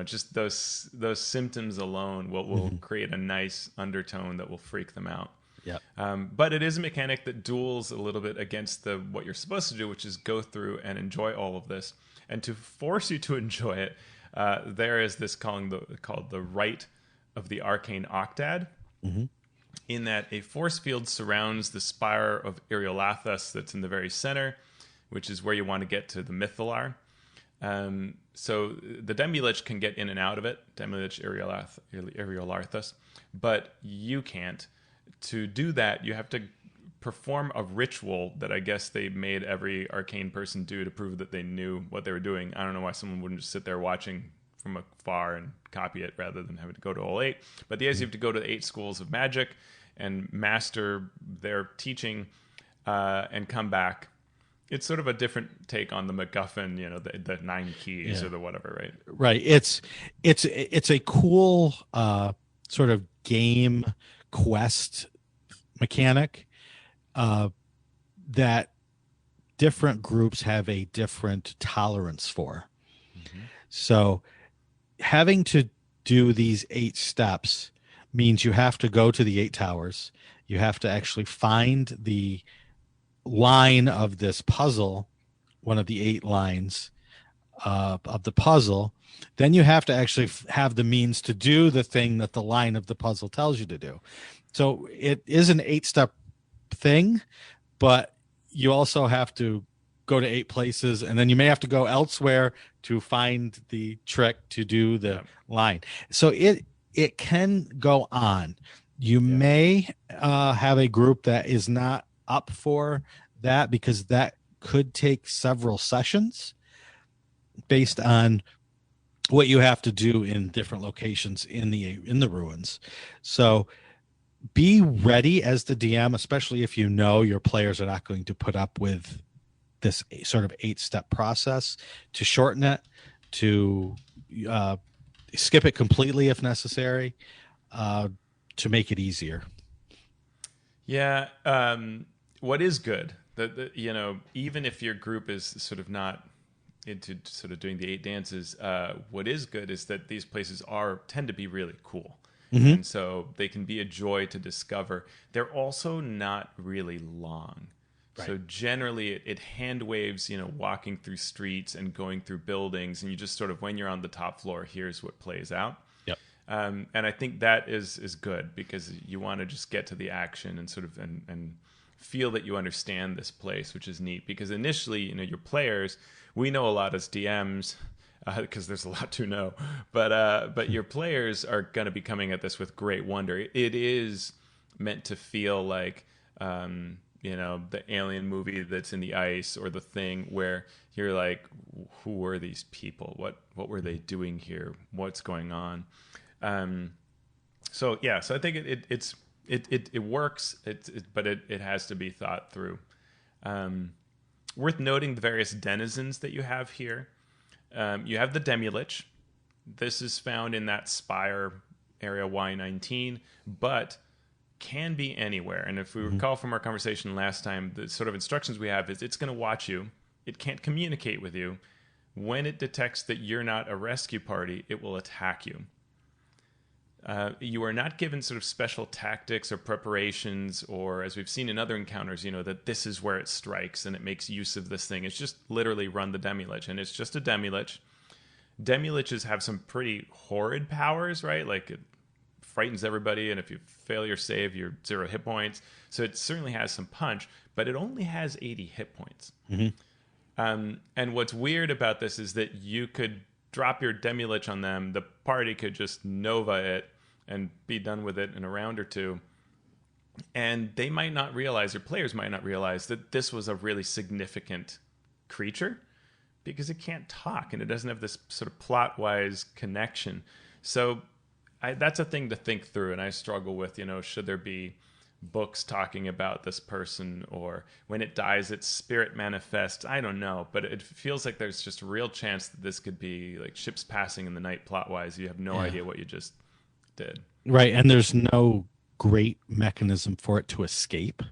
B: just those symptoms alone will create a nice undertone that will freak them out.
A: Yeah.
B: But it is a mechanic that duels a little bit against what you're supposed to do, which is go through and enjoy all of this. And to force you to enjoy it, there is this called the Rite of the Arcane Octad, in that a force field surrounds the spire of Iriolathus that's in the very center, which is where you want to get to the Mythalar. So the Demilich can get in and out of it, Demilich Iriolarthus, but you can't. To do that, you have to perform a ritual that I guess they made every arcane person do to prove that they knew what they were doing. I don't know why someone wouldn't just sit there watching from afar and copy it rather than having to go to all 8. But the idea is you have to go to the 8 schools of magic and master their teaching and come back. It's sort of a different take on the MacGuffin, the 9 keys or the whatever, right?
A: Right. It's a cool sort of game quest mechanic that different groups have a different tolerance for. So having to do these 8 steps means you have to go to the 8 towers. You have to actually find the line of this puzzle, one of the 8 lines of the puzzle. Then you have to actually have the means to do the thing that the line of the puzzle tells you to do. So it is an 8-step thing, but you also have to go to 8 places, and then you may have to go elsewhere to find the trick to do the line. So it can go on. You may have a group that is not up for that, because that could take several sessions based on what you have to do in different locations in the ruins. So be ready as the DM, especially if you know your players are not going to put up with this sort of 8-step process, to shorten it, to skip it completely if necessary, to make it easier.
B: Yeah. What is good, even if your group is sort of not into sort of doing the 8 dances, what is good is that these places tend to be really cool. And so they can be a joy to discover. They're also not really long. Right. So generally it hand waves, walking through streets and going through buildings, and you just sort of, when you're on the top floor, here's what plays out.
A: Yep.
B: And I think that is good, because you want to just get to the action and sort of and feel that you understand this place, which is neat. Because initially, your players, we know a lot as DMs, because there's a lot to know, but your players are going to be coming at this with great wonder. It is meant to feel like the alien movie that's in the ice, or The Thing, where you're like, who were these people? What were they doing here? What's going on? So I think it works. But it has to be thought through. Worth noting the various denizens that you have here. You have the Demilich. This is found in that spire area Y19, but can be anywhere. And if we recall from our conversation last time, the sort of instructions we have is it's going to watch you. It can't communicate with you. When it detects that you're not a rescue party, it will attack you. You are not given sort of special tactics or preparations, or, as we've seen in other encounters, that this is where it strikes and it makes use of this thing. It's just literally run the Demilich, and it's just a Demilich. Demiliches have some pretty horrid powers, right? Like, it frightens everybody, and if you fail your save, you're 0 hit points. So it certainly has some punch, but it only has 80 hit points. And what's weird about this is that you could drop your Demilich on them, the party could just Nova it and be done with it in a round or two. And they might not realize, or players might not realize, that this was a really significant creature, because it can't talk and it doesn't have this sort of plot-wise connection. So that's a thing to think through, and I struggle with, should there be books talking about this person, or when it dies its spirit manifests? I don't know, but it feels like there's just a real chance that this could be like ships passing in the night plot wise. You have no idea what you just did.
A: Right, and there's no great mechanism for it to escape.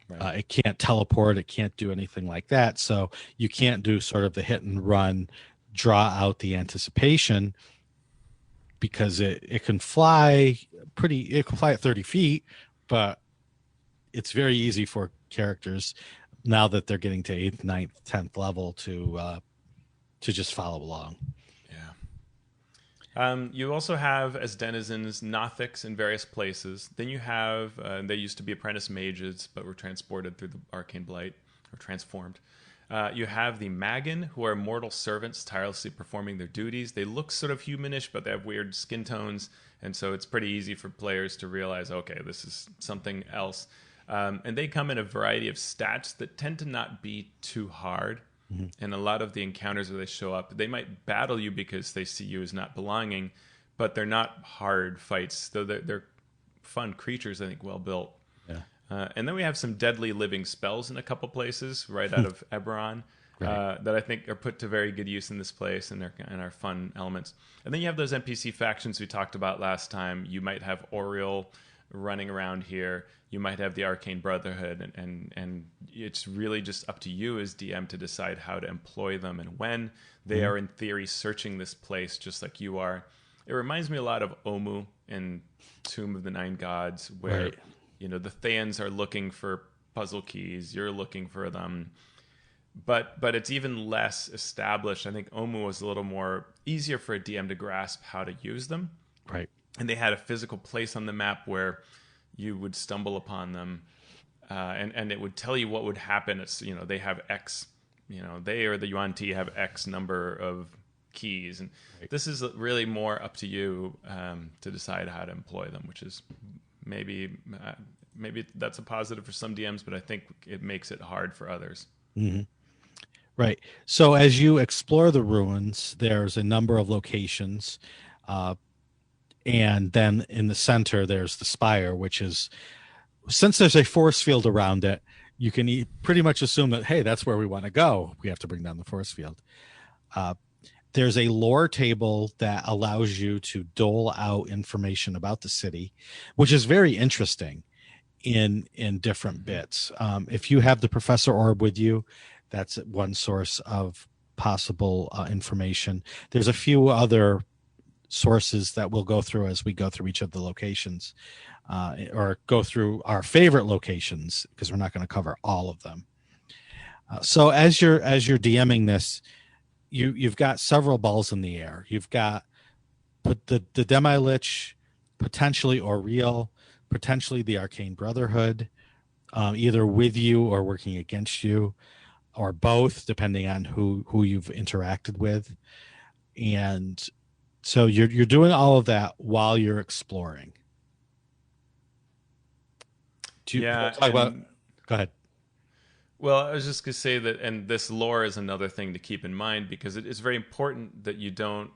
B: Right.
A: It can't teleport, it can't do anything like that, so you can't do sort of the hit and run, draw out the anticipation, because it can fly it can fly at 30 feet, but it's very easy for characters now that they're getting to 8th, 9th, 10th level to just follow along.
B: Yeah. You also have as denizens Nothics in various places. Then you have they used to be apprentice mages, but were transported through the arcane blight, or transformed. You have the Magan, who are mortal servants tirelessly performing their duties. They look sort of humanish, but they have weird skin tones, and so it's pretty easy for players to realize, okay, this is something else. And they come in a variety of stats that tend to not be too hard. Mm-hmm. And a lot of the encounters where they show up, they might battle you because they see you as not belonging, but they're not hard fights, though they're fun creatures, I think, well built. Yeah. And then we have some deadly living spells in a couple places right out of Eberron, right, that I think are put to very good use in this place, and are fun elements. And then you have those NPC factions we talked about last time. You might have Oriel running around here. You might have the Arcane Brotherhood, and it's really just up to you as DM to decide how to employ them and when. They are, in theory, searching this place just like you are. It reminds me a lot of Omu in Tomb of the Nine Gods, where... Right. The Thayans are looking for puzzle keys. You're looking for them. But it's even less established. I think Omu was a little more easier for a DM to grasp how to use them.
A: Right.
B: And they had a physical place on the map where you would stumble upon them. And it would tell you what would happen. It's, they have X, they or the Yuan Ti have X number of keys. And right. This is really more up to you to decide how to employ them, which is... Maybe that's a positive for some DMs, but I think it makes it hard for others.
A: Mm-hmm. Right. So as you explore the ruins, there's a number of locations. And then in the center, there's the spire, which is, since there's a force field around it, you can pretty much assume that, hey, that's where we want to go. We have to bring down the force field. There's a lore table that allows you to dole out information about the city, which is very interesting in different bits. If you have the Professor Orb with you, that's one source of possible information. There's a few other sources that we'll go through as we go through each of the locations, or go through our favorite locations, because we're not going to cover all of them. So as you're DMing this, you've got several balls in the air. You've got the Demi-Lich, potentially Oriel, potentially the Arcane Brotherhood, either with you or working against you, or both, depending on who you've interacted with. And so you're doing all of that while you're exploring. Go ahead.
B: Well, I was just going to say that, and this lore is another thing to keep in mind, because it is very important that you don't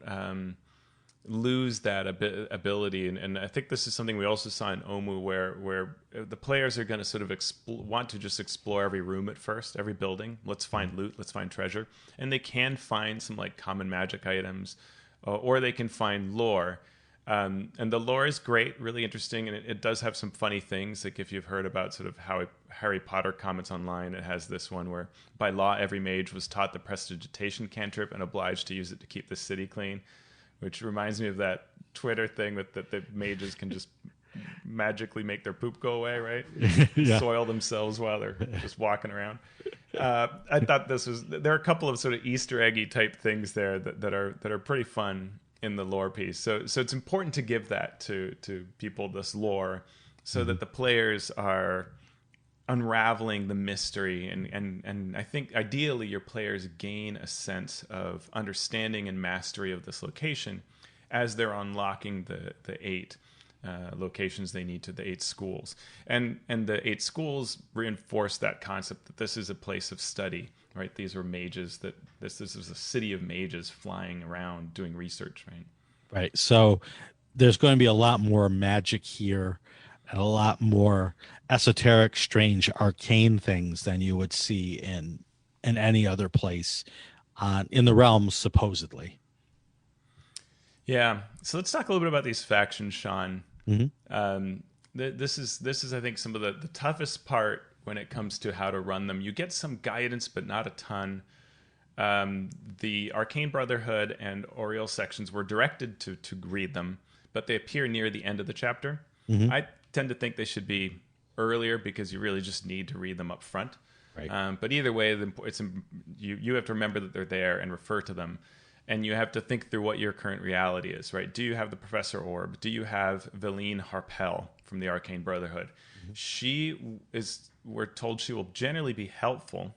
B: lose that ability. And I think this is something we also saw in Omu, where the players are going to sort of want to just explore every room at first, every building. Let's find loot, let's find treasure. And they can find some like common magic items, or they can find lore. And the lore is great, really interesting, and it does have some funny things. Like if you've heard about sort of how Harry Potter comments online, it has this one where by law every mage was taught the prestidigitation cantrip and obliged to use it to keep the city clean, which reminds me of that Twitter thing that the mages can just magically make their poop go away, right? Yeah. Soil themselves while they're just walking around. I thought there are a couple of sort of Easter eggy type things there that are pretty fun in the lore piece. So it's important to give that to people, this lore, so that the players are unraveling the mystery, and I think ideally your players gain a sense of understanding and mastery of this location as they're unlocking the 8 locations they need to the 8 schools. And the 8 schools reinforce that concept that this is a place of study, right? These are mages, that this is a city of mages flying around doing research, right?
A: Right. So there's going to be a lot more magic here and a lot more esoteric, strange, arcane things than you would see in any other place in the realms, supposedly.
B: Yeah. So let's talk a little bit about these factions, Sean.
A: Hmm.
B: This is I think some of the toughest part when it comes to how to run them. You get some guidance, but not a ton. The Arcane Brotherhood and Oriel sections were directed to read them, but they appear near the end of the chapter.
A: Hmm.
B: I tend to think they should be earlier because you really just need to read them up front.
A: Right.
B: But either way, you have to remember that they're there and refer to them. And you have to think through what your current reality is, right? Do you have the Professor Orb? Do you have Veline Harpel from the Arcane Brotherhood? We're told she will generally be helpful.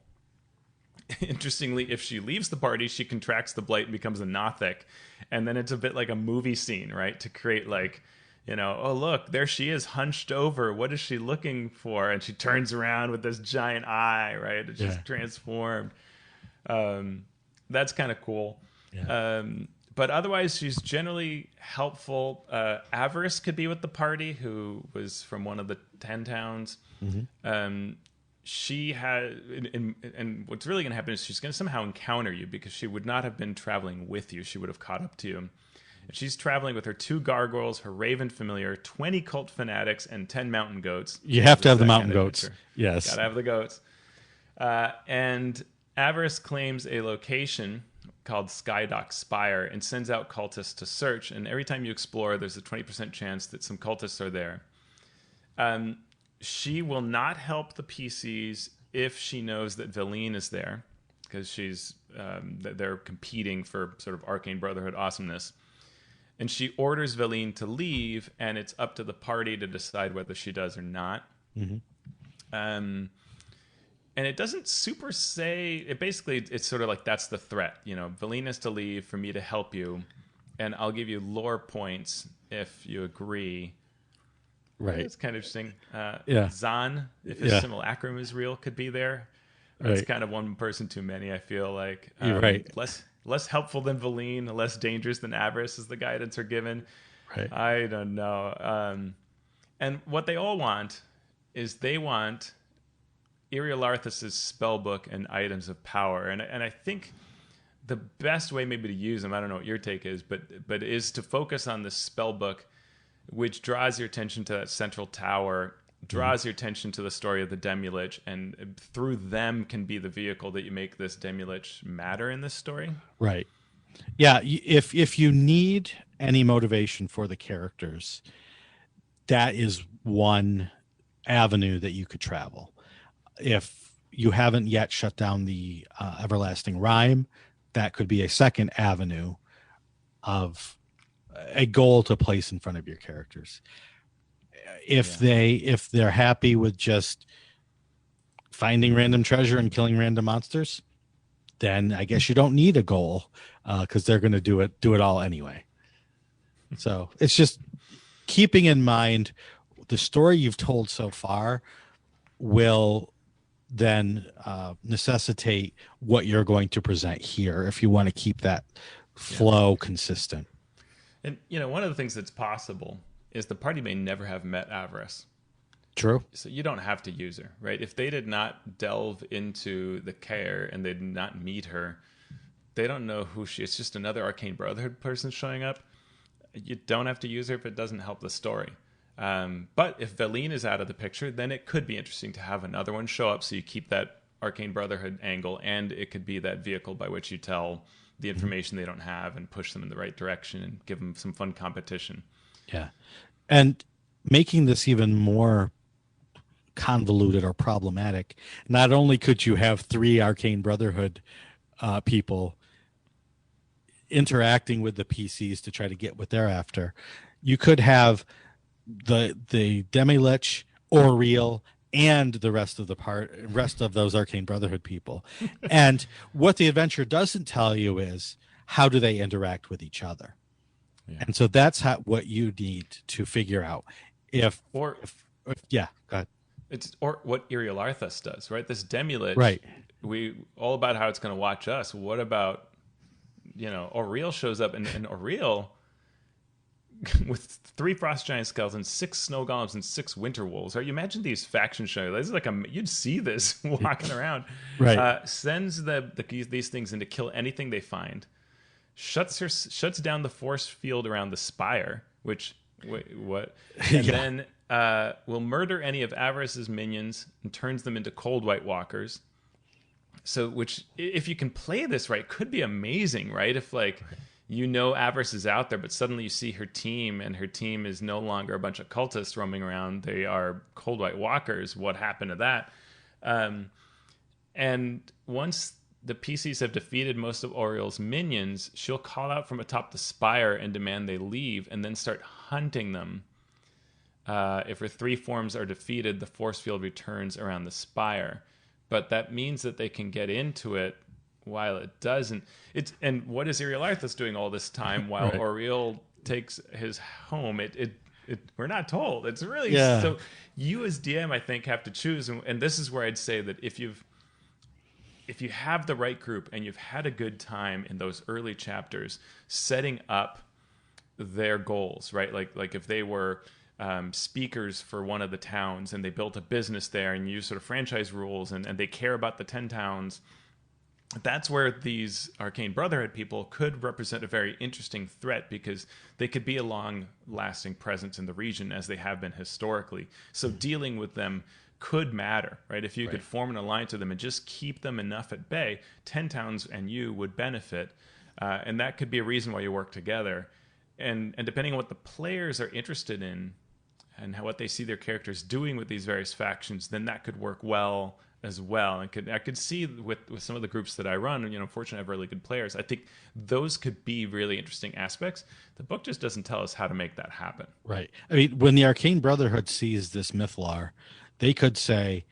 B: Interestingly, if she leaves the party, she contracts the blight and becomes a Nothic. And then it's a bit like a movie scene, right? To create oh, look, there she is hunched over. What is she looking for? And she turns around with this giant eye, right? It's just transformed. That's kind of cool.
A: Yeah.
B: But otherwise, she's generally helpful. Avarice could be with the party, who was from one of the 10 towns.
A: Mm-hmm.
B: She had, and what's really going to happen is she's going to somehow encounter you because she would not have been traveling with you. She would have caught up to you. And she's traveling with her 2 gargoyles, her raven familiar, 20 cult fanatics, and 10 mountain goats.
A: You have to have the
B: That
A: mountain
B: kind of
A: goats.
B: adventure.
A: Yes.
B: Gotta have the goats. And Avarice claims a location called Skydock Spire and sends out cultists to search. And every time you explore, there's a 20% chance that some cultists are there. She will not help the PCs if she knows that Veline is there, because they're competing for sort of Arcane Brotherhood awesomeness. And she orders Veline to leave, and it's up to the party to decide whether she does or not.
A: Mm-hmm.
B: And it doesn't super say it. Basically, it's sort of like that's the threat. Veline is to leave for me to help you, and I'll give you lore points if you agree.
A: Right.
B: It's kind of interesting.
A: Yeah.
B: Zahn, if his simulacrum is real, could be there. That's kind of one person too many, I feel like.
A: You're right.
B: Less helpful than Veline, less dangerous than Avarice as the guidance are given.
A: Right.
B: I don't know. And what they all want is they want Iriel Arthas's spellbook and items of power. And I think the best way maybe to use them, I don't know what your take is, but is to focus on the spellbook, which draws your attention to that central tower, draws your attention to the story of the Demi-Lich, and through them can be the vehicle that you make this Demi-Lich matter in this story.
A: Right. Yeah. If you need any motivation for the characters, that is one avenue that you could travel. If you haven't yet shut down the Everlasting Rhyme, that could be a second avenue of a goal to place in front of your characters. If they're happy with just finding random treasure and killing random monsters, then I guess you don't need a goal because they're going to do it all anyway. So it's just keeping in mind the story you've told so far will then necessitate what you're going to present here if you want to keep that flow consistent.
B: And one of the things that's possible is the party may never have met Avarice.
A: True.
B: So you don't have to use her, right? If they did not delve into the care and they did not meet her, they don't know who she is. It's just another Arcane Brotherhood person showing up. You don't have to use her if it doesn't help the story. But if Veline is out of the picture, then it could be interesting to have another one show up so you keep that Arcane Brotherhood angle, and it could be that vehicle by which you tell the information they don't have and push them in the right direction and give them some fun competition.
A: Yeah. And making this even more convoluted or problematic, not only could you have 3 Arcane Brotherhood people interacting with the PCs to try to get what they're after, you could have the Demi-Lich, Oriel, and the rest of those Arcane Brotherhood people. And what the adventure doesn't tell you is how do they interact with each other. Yeah. And so that's what you need to figure out. Go ahead.
B: It's or what Iriel Arthas does, right? This Demi-Lich,
A: right?
B: We all about how it's going to watch us. What about Oriel shows up, and Oriel with 3 frost giant skeletons, 6 snow golems, and 6 winter wolves. Right? You imagine these factions showing. This is like you'd see this walking around.
A: Right.
B: Sends these things in to kill anything they find. Shuts down the force field around the spire. Which what? And then will murder any of Avarice's minions and turns them into cold white walkers. So, which if you can play this right, could be amazing, right? If Avarice is out there, but suddenly you see her team, and her team is no longer a bunch of cultists roaming around. They are cold white walkers. What happened to that? And once the PCs have defeated most of Oriel's minions, she'll call out from atop the spire and demand they leave, and then start hunting them. If her 3 forms are defeated, the force field returns around the spire. But that means that they can get into it while it doesn't. And what is Iriel Arthas doing all this time while
A: Right.
B: Oriel takes his home? We're not told. It's really so. You as DM, I think, have to choose, and this is where I'd say that if you have the right group and you've had a good time in those early chapters, setting up their goals, right? Like if they were speakers for one of the towns and they built a business there and use sort of franchise rules and they care about the 10 towns, that's where these Arcane Brotherhood people could represent a very interesting threat, because they could be a long-lasting presence in the region as they have been historically. So dealing with them could matter, right? If you could form an alliance with them and just keep them enough at bay, 10 towns and you would benefit. And that could be a reason why you work together. And depending on what the players are interested in and what they see their characters doing with these various factions, then that could work well as well. And I could see with some of the groups that I run, fortunately I have really good players. I think those could be really interesting aspects. The book just doesn't tell us how to make that happen.
A: Right. I mean, when the Arcane Brotherhood sees this Mythlar, they could say,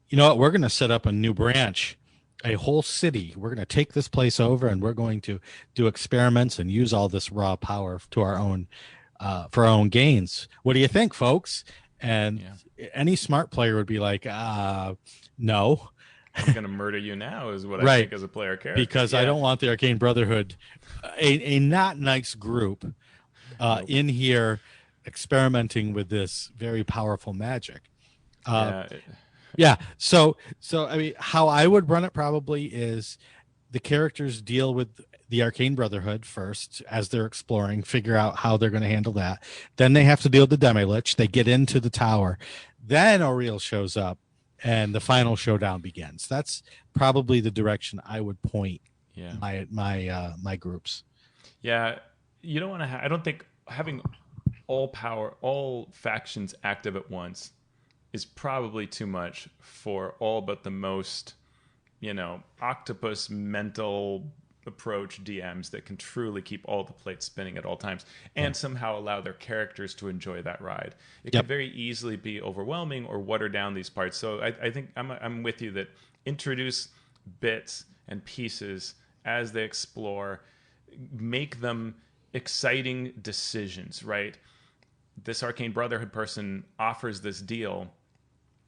A: you know what, we're going to set up a new branch, a whole city. We're going to take this place over, and we're going to do experiments and use all this raw power to our own, for our own gains. What do you think, folks? And any smart player would be like, no.
B: I'm going to murder you now is what I
A: Right.
B: think as a player character.
A: Because I don't want the Arcane Brotherhood, a not nice group, in here experimenting with this very powerful magic. So I mean, how I would run it probably is the characters deal with the Arcane Brotherhood first as they're exploring, figure out how they're going to handle that. Then they have to deal with the Demi-Lich. They get into the tower. Then Oriel shows up and the final showdown begins. That's probably the direction I would point my groups.
B: Yeah, you don't want to. I don't think having all factions active at once is probably too much for all but the most, octopus mental approach DMs that can truly keep all the plates spinning at all times and somehow allow their characters to enjoy that ride. It can very easily be overwhelming or water down these parts. So I think I'm with you that introduce bits and pieces as they explore, make them exciting decisions, right? This Arcane Brotherhood person offers this deal.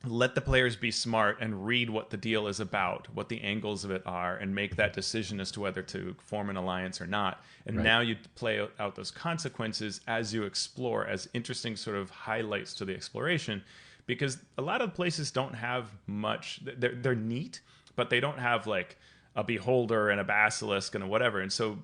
B: Let the players be smart and read what the deal is about, what the angles of it are, and make that decision as to whether to form an alliance or not. And now you play out those consequences as you explore, as interesting sort of highlights to the exploration, because a lot of places don't have much. They're neat, but they don't have like a beholder and a basilisk and a whatever. And so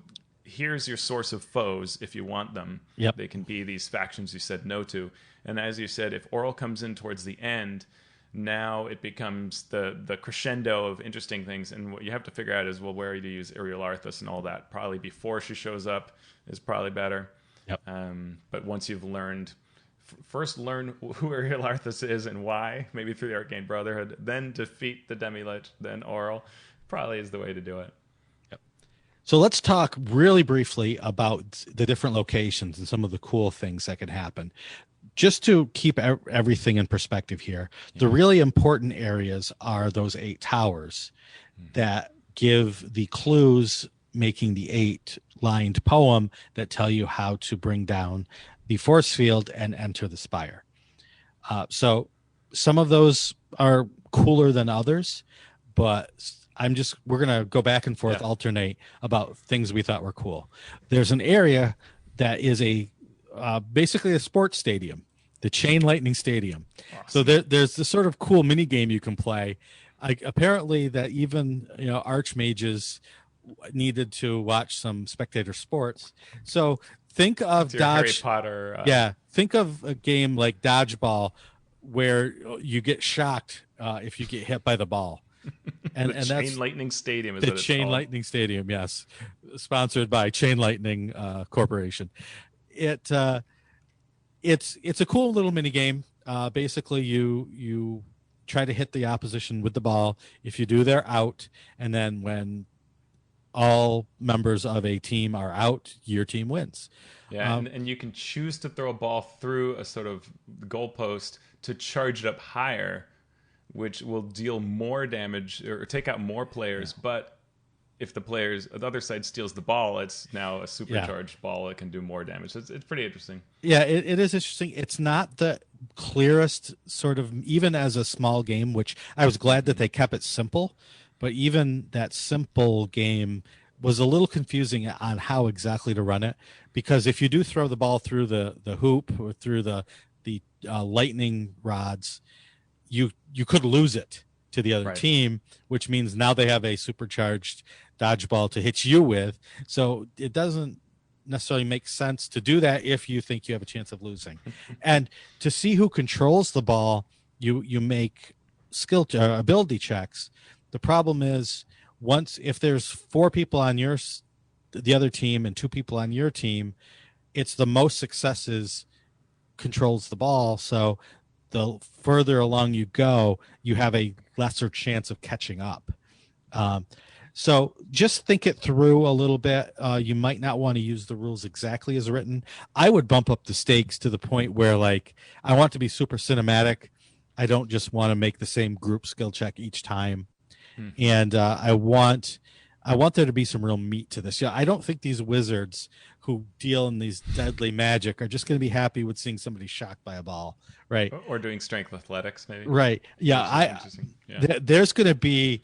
B: here's your source of foes if you want them. They can be these factions you said no to. And as you said, if Orl comes in towards the end, now it becomes the crescendo of interesting things. And what you have to figure out is, well, where do you use Iriel Arthas and all that? Probably before she shows up is probably better. But once you've learned, first learn who Iriel Arthas is and why, maybe through the Arcane Brotherhood, then defeat the Demi-Lich, then Orl, probably is the way to do it.
A: So let's talk really briefly about the different locations and some of the cool things that can happen. Just to keep everything in perspective here, the really important areas are those 8 towers that give the clues, making the 8-lined poem that tell you how to bring down the force field and enter the spire. So some of those are cooler than others, but we're going to go back and forth, alternate about things we thought were cool. There's an area that is a basically a sports stadium, the Chain Lightning Stadium.
B: Awesome.
A: So there's this sort of cool mini game you can play. Apparently, that even archmages needed to watch some spectator sports. So think of
B: It's your Harry
A: dodge.
B: Potter.
A: Yeah, think of a game like dodgeball, where you get shocked if you get hit by the ball. And
B: the Chain Lightning Stadium is
A: the
B: what it's
A: Chain
B: called.
A: Lightning Stadium. Yes, sponsored by Chain Lightning Corporation. It's a cool little mini game. Basically, you try to hit the opposition with the ball. If you do, they're out, and then when all members of a team are out, your team wins.
B: Yeah, and you can choose to throw a ball through a sort of goalpost to charge it up higher, which will deal more damage or take out more players. Yeah. But if the other side steals the ball, it's now a supercharged ball. It can do more damage. So it's pretty interesting.
A: Yeah, it is interesting. It's not the clearest sort of, even as a small game, which I was glad that they kept it simple, but even that simple game was a little confusing on how exactly to run it, because if you do throw the ball through the hoop or through the lightning rods, you could lose it to the other team, which means now they have a supercharged dodgeball to hit you with. So it doesn't necessarily make sense to do that if you think you have a chance of losing. And to see who controls the ball, you make ability checks. The problem is, if there's 4 people on the other team and 2 people on your team, it's the most successes controls the ball. So the further along you go, you have a lesser chance of catching up. So just think it through a little bit. You might not want to use the rules exactly as written. I would bump up the stakes to the point where, like, I want to be super cinematic. I don't just want to make the same group skill check each time. And I want there to be some real meat to this. Yeah, I don't think these wizards who deal in these deadly magic are just going to be happy with seeing somebody shocked by a ball, right?
B: Or doing strength athletics, maybe.
A: Right. Yeah. There's going to be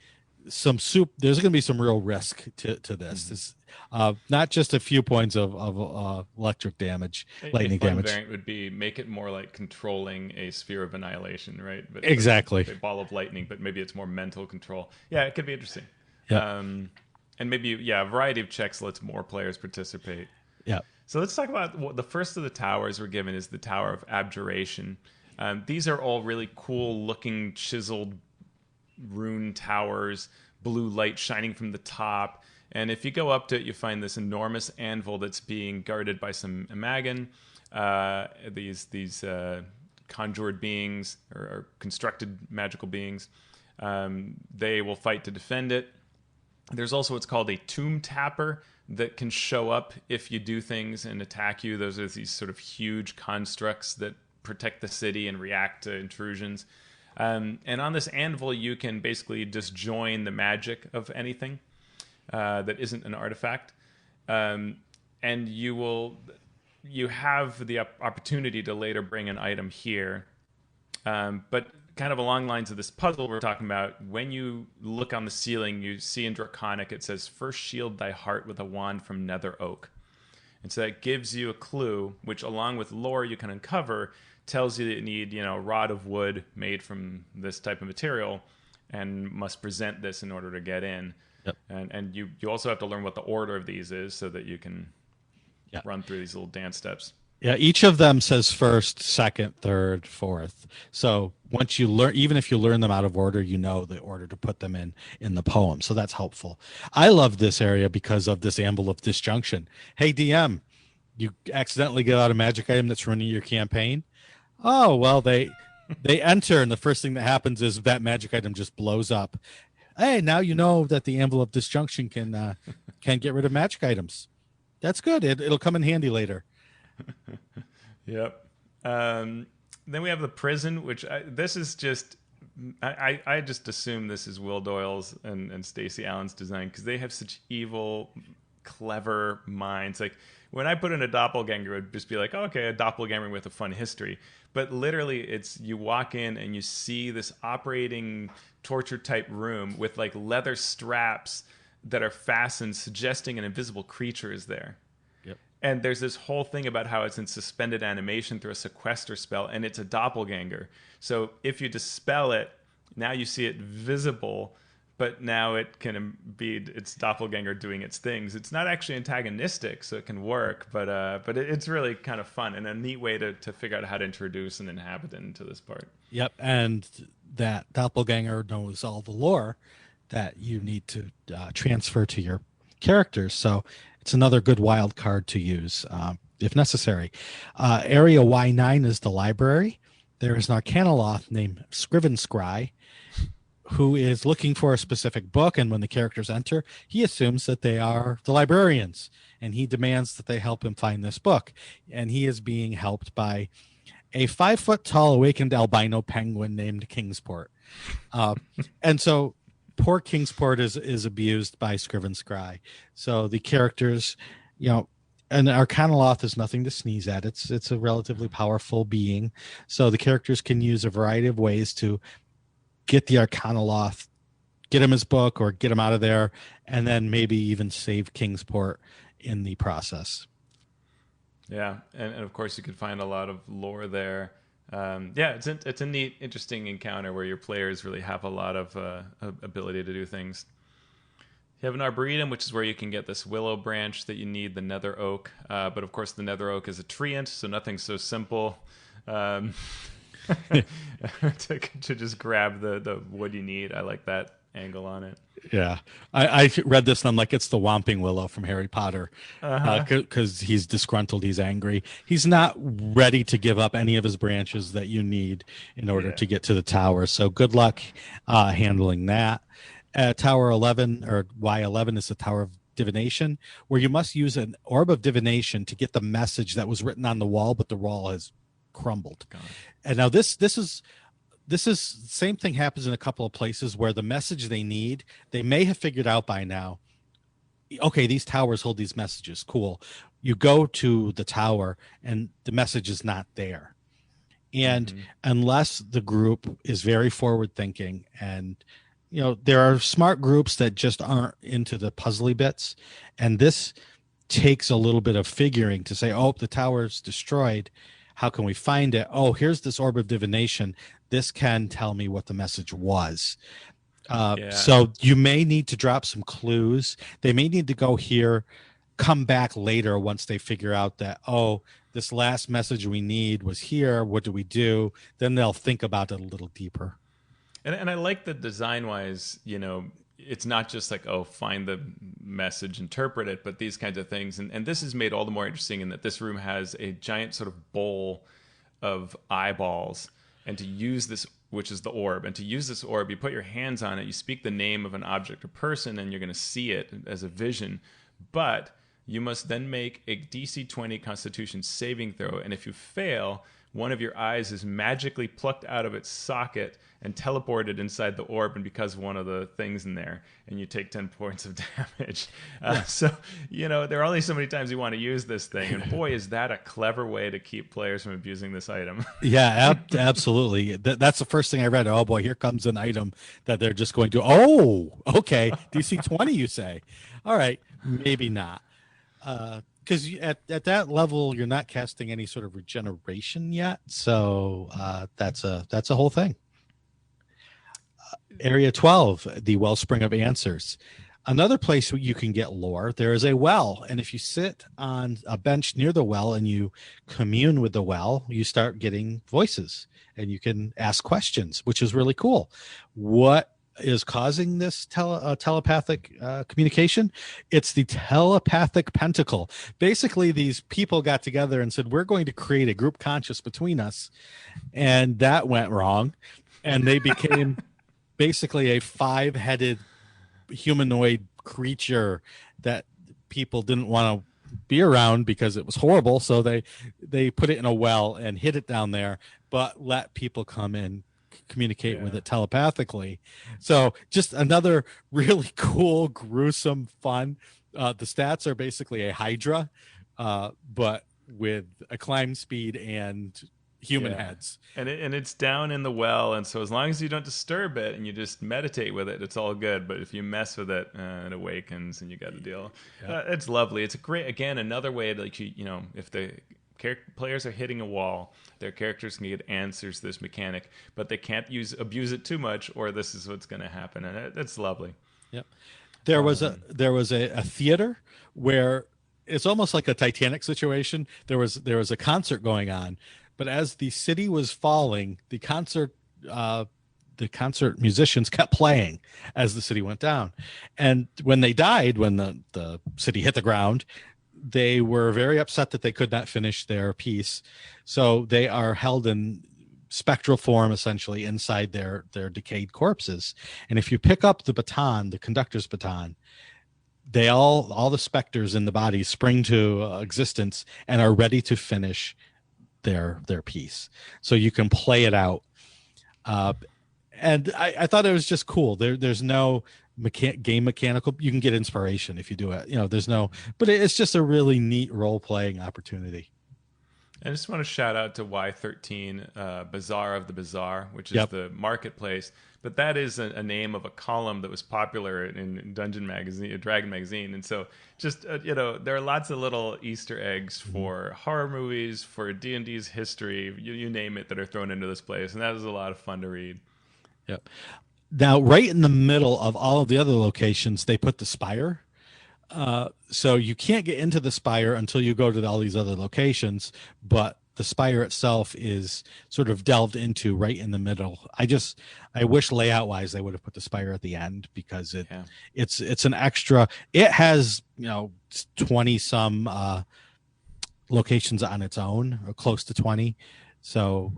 A: some There's going to be some real risk to this. Not just a few points of electric damage, lightning damage.
B: Variant would be make it more like controlling a sphere of annihilation, right? But
A: exactly.
B: A ball of lightning, but maybe it's more mental control. Yeah, it could be interesting.
A: Yeah.
B: And maybe a variety of checks lets more players participate.
A: Yeah.
B: So let's talk about the first of the towers we're given is the Tower of Abjuration. These are all really cool looking chiseled rune towers, blue light shining from the top. And if you go up to it, you find this enormous anvil that's being guarded by some Imagan, these conjured beings or constructed magical beings. They will fight to defend it. There's also what's called a tomb tapper that can show up if you do things and attack you. Those are these sort of huge constructs that protect the city and react to intrusions. And on this anvil, you can basically disjoin the magic of anything that isn't an artifact. And you have the opportunity to later bring an item here. But kind of along lines of this puzzle we're talking about, when you look on the ceiling, you see in Draconic, it says, "First shield thy heart with a wand from nether oak." And so that gives you a clue, which along with lore you can uncover, tells you that you need, a rod of wood made from this type of material and must present this in order to get in.
A: Yep.
B: And you also have to learn what the order of these is so that you can run through these little dance steps.
A: Yeah, each of them says first, second, third, fourth. So once you learn, even if you learn them out of order, you know the order to put them in the poem. So that's helpful. I love this area because of this Anvil of Disjunction. Hey, DM, you accidentally get out a magic item that's running your campaign. Oh, well, they enter, and the first thing that happens is that magic item just blows up. Hey, now you know that the Anvil of Disjunction can get rid of magic items. That's good. It'll come in handy later.
B: Yep. Then we have the prison, which this is just I just assume this is Will Doyle's and Stacey Allen's design because they have such evil, clever minds. Like when I put in a doppelganger, it would just be like, oh, okay, a doppelganger with a fun history. But literally, it's you walk in and you see this operating torture type room with like leather straps that are fastened, suggesting an invisible creature is there.
A: Yep.
B: And there's this whole thing about how it's in suspended animation through a sequester spell, and it's a doppelganger. So if you dispel it, now you see it visible, but now it can be its doppelganger doing its things. It's not actually antagonistic, so it can work, but it's really kind of fun and a neat way to figure out how to introduce an inhabitant into this part.
A: Yep, and that doppelganger knows all the lore that you need to transfer to your characters. So it's another good wild card to use if necessary. Area Y9 is the library. There is an Arcanoloth named Scrivenscry who is looking for a specific book, and when the characters enter, he assumes that they are the librarians, and he demands that they help him find this book. And he is being helped by a 5-foot-tall awakened albino penguin named Kingsport. And so poor Kingsport is abused by Scrivenscry. So the characters, and Arcanoloth is nothing to sneeze at. It's a relatively powerful being. So the characters can use a variety of ways to get the Arcanoloth, get him his book, or get him out of there, and then maybe even save Kingsport in the process.
B: Yeah, and of course you could find a lot of lore there. It's a neat, interesting encounter where your players really have a lot of ability to do things. You have an Arboretum, which is where you can get this willow branch that you need, the Nether Oak. But of course the Nether Oak is a treant, so nothing's so simple. To just grab the wood you need. I like that angle on it.
A: Yeah, I read this and I'm like, it's the Whomping Willow from Harry Potter, because he's disgruntled, he's angry, he's not ready to give up any of his branches that you need in order to get to the tower. So good luck handling that. Tower 11 or Y11 is the Tower of Divination, where you must use an orb of divination to get the message that was written on the wall, but the wall has crumbled. And now this is same thing happens in a couple of places where the message they need, they may have figured out by now, okay, these towers hold these messages, cool. You go to the tower and the message is not there. And unless the group is very forward thinking, and there are smart groups that just aren't into the puzzly bits, and this takes a little bit of figuring to say, oh, the tower's destroyed, how can we find it? Oh, here's this orb of divination. This can tell me what the message was. So you may need to drop some clues. They may need to go here, come back later once they figure out that, oh, this last message we need was here. What do we do? Then they'll think about it a little deeper.
B: And I like that design-wise, it's not just like, oh, find the message, interpret it, but these kinds of things. And this is made all the more interesting in that this room has a giant sort of bowl of eyeballs. And to use this, which is the orb, and to use this orb, you put your hands on it, you speak the name of an object or person, and you're going to see it as a vision. But you must then make a DC 20 Constitution saving throw. And if you fail, one of your eyes is magically plucked out of its socket and teleported inside the orb and becomes one of the things in there, and you take 10 points of damage. So, there are only so many times you want to use this thing, and boy, is that a clever way to keep players from abusing this item.
A: Yeah, absolutely. That's the first thing I read. Oh boy, here comes an item that they're just going to, oh, okay, DC 20, you say. All right, maybe not. Because at that level, you're not casting any sort of regeneration yet, so that's a whole thing. Area 12, the Wellspring of Answers. Another place where you can get lore, there is a well, and if you sit on a bench near the well and you commune with the well, you start getting voices, and you can ask questions, which is really cool. What is causing this telepathic communication? It's the telepathic pentacle. Basically, these people got together and said, we're going to create a group conscious between us, and that went wrong, and they became basically a 5-headed humanoid creature that people didn't want to be around because it was horrible, so they put it in a well and hid it down there, but let people come in, communicate with it telepathically. So just another really cool, gruesome, fun. The stats are basically a Hydra, but with a climb speed and human
B: Yeah.
A: heads.
B: And it's down in the well, and so as long as you don't disturb it and you just meditate with it, it's all good. But if you mess with it, it awakens, and you got to deal.
A: Yep.
B: It's lovely. It's a great, again, another way to, like, if the players are hitting a wall, their characters can get answers to this mechanic, but they can't abuse it too much, or this is what's going to happen, and it's lovely.
A: Yep. There was a theater where it's almost like a Titanic situation. There was a concert going on, but as the city was falling, the concert musicians kept playing as the city went down. And when they died, when the city hit the ground, they were very upset that they could not finish their piece. So they are held in spectral form, essentially, inside their decayed corpses. And if you pick up the baton, the conductor's baton, they all the specters in the body spring to existence and are ready to finish their piece. So you can play it out. And I thought it was just cool. There's no game mechanical. You can get inspiration if you do it. There's no, but it's just a really neat role playing opportunity.
B: I just want to shout out to Y13, Bazaar of the Bazaar, which is
A: Yep.
B: the marketplace. But that is a name of a column that was popular in Dungeon Magazine, Dragon Magazine. And so just, there are lots of little Easter eggs for horror movies, for D&D's history, you name it, that are thrown into this place. And that was a lot of fun to read.
A: Yep. Now, right in the middle of all of the other locations, they put the spire. So you can't get into the spire until you go to all these other locations, but the spire itself is sort of delved into right in the middle. I wish layout wise they would have put the spire at the end, because it's an extra. It has 20 some locations on its own, or close to 20. So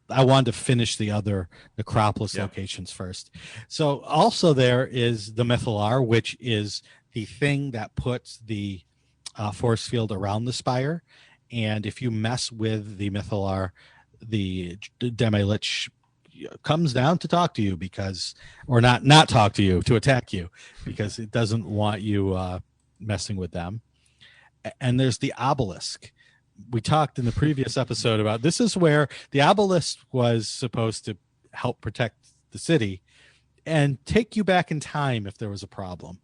A: I wanted to finish the other necropolis locations first. So also there is the Mythalar, which is the thing that puts the force field around the spire. And if you mess with the Mythalar, the Demi-Lich comes down to talk to you, or not talk to you, to attack you, because it doesn't want you messing with them. And there's the obelisk. We talked in the previous episode about this is where the obelisk was supposed to help protect the city and take you back in time if there was a problem.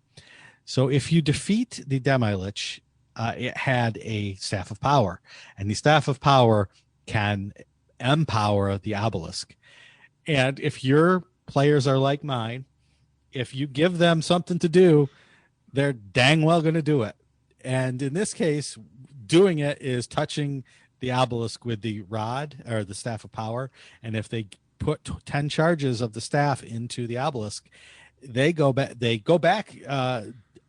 A: So if you defeat the Demi-Lich, it had a Staff of Power, and the Staff of Power can empower the obelisk. And if your players are like mine, if you give them something to do, they're dang well going to do it. And in this case, doing it is touching the obelisk with the rod, or the Staff of Power. And if they put 10 charges of the staff into the obelisk, they go back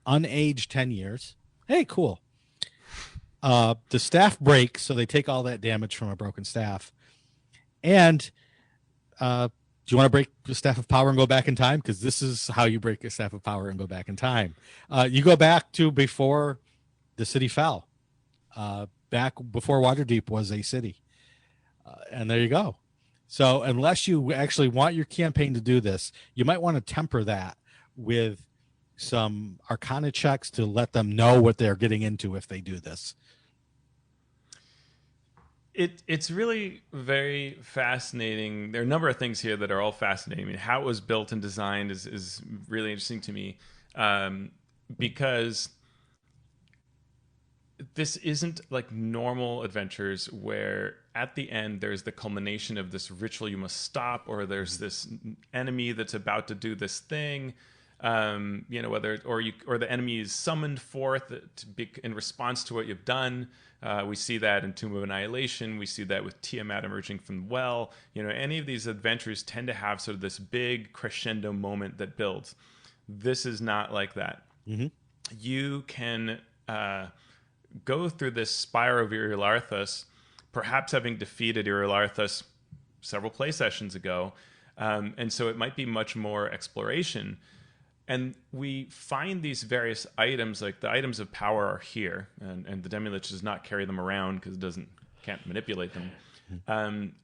A: unaged 10 years. Hey, cool. The staff breaks, so they take all that damage from a broken staff. And do you want to break the Staff of Power and go back in time? Because this is how you break a Staff of Power and go back in time. You go back to before the city fell, back before Waterdeep was a city. And there you go. So unless you actually want your campaign to do this, you might want to temper that with some Arcana checks to let them know what they're getting into if they do this.
B: It's really very fascinating. There are a number of things here that are all fascinating. I mean, how it was built and designed is really interesting to me, because this isn't like normal adventures where at the end there's the culmination of this ritual you must stop, or there's this enemy that's about to do this thing. Whether or the enemy is summoned forth in response to what you've done. We see that in Tomb of Annihilation. We see that with Tiamat emerging from the well. Any of these adventures tend to have sort of this big crescendo moment that builds. This is not like that. Mm-hmm. You can go through this spire of Irilarthus, perhaps having defeated Irilarthus several play sessions ago, and so it might be much more exploration. And we find these various items, like the items of power are here, and the Demi-Lich does not carry them around because it can't manipulate them.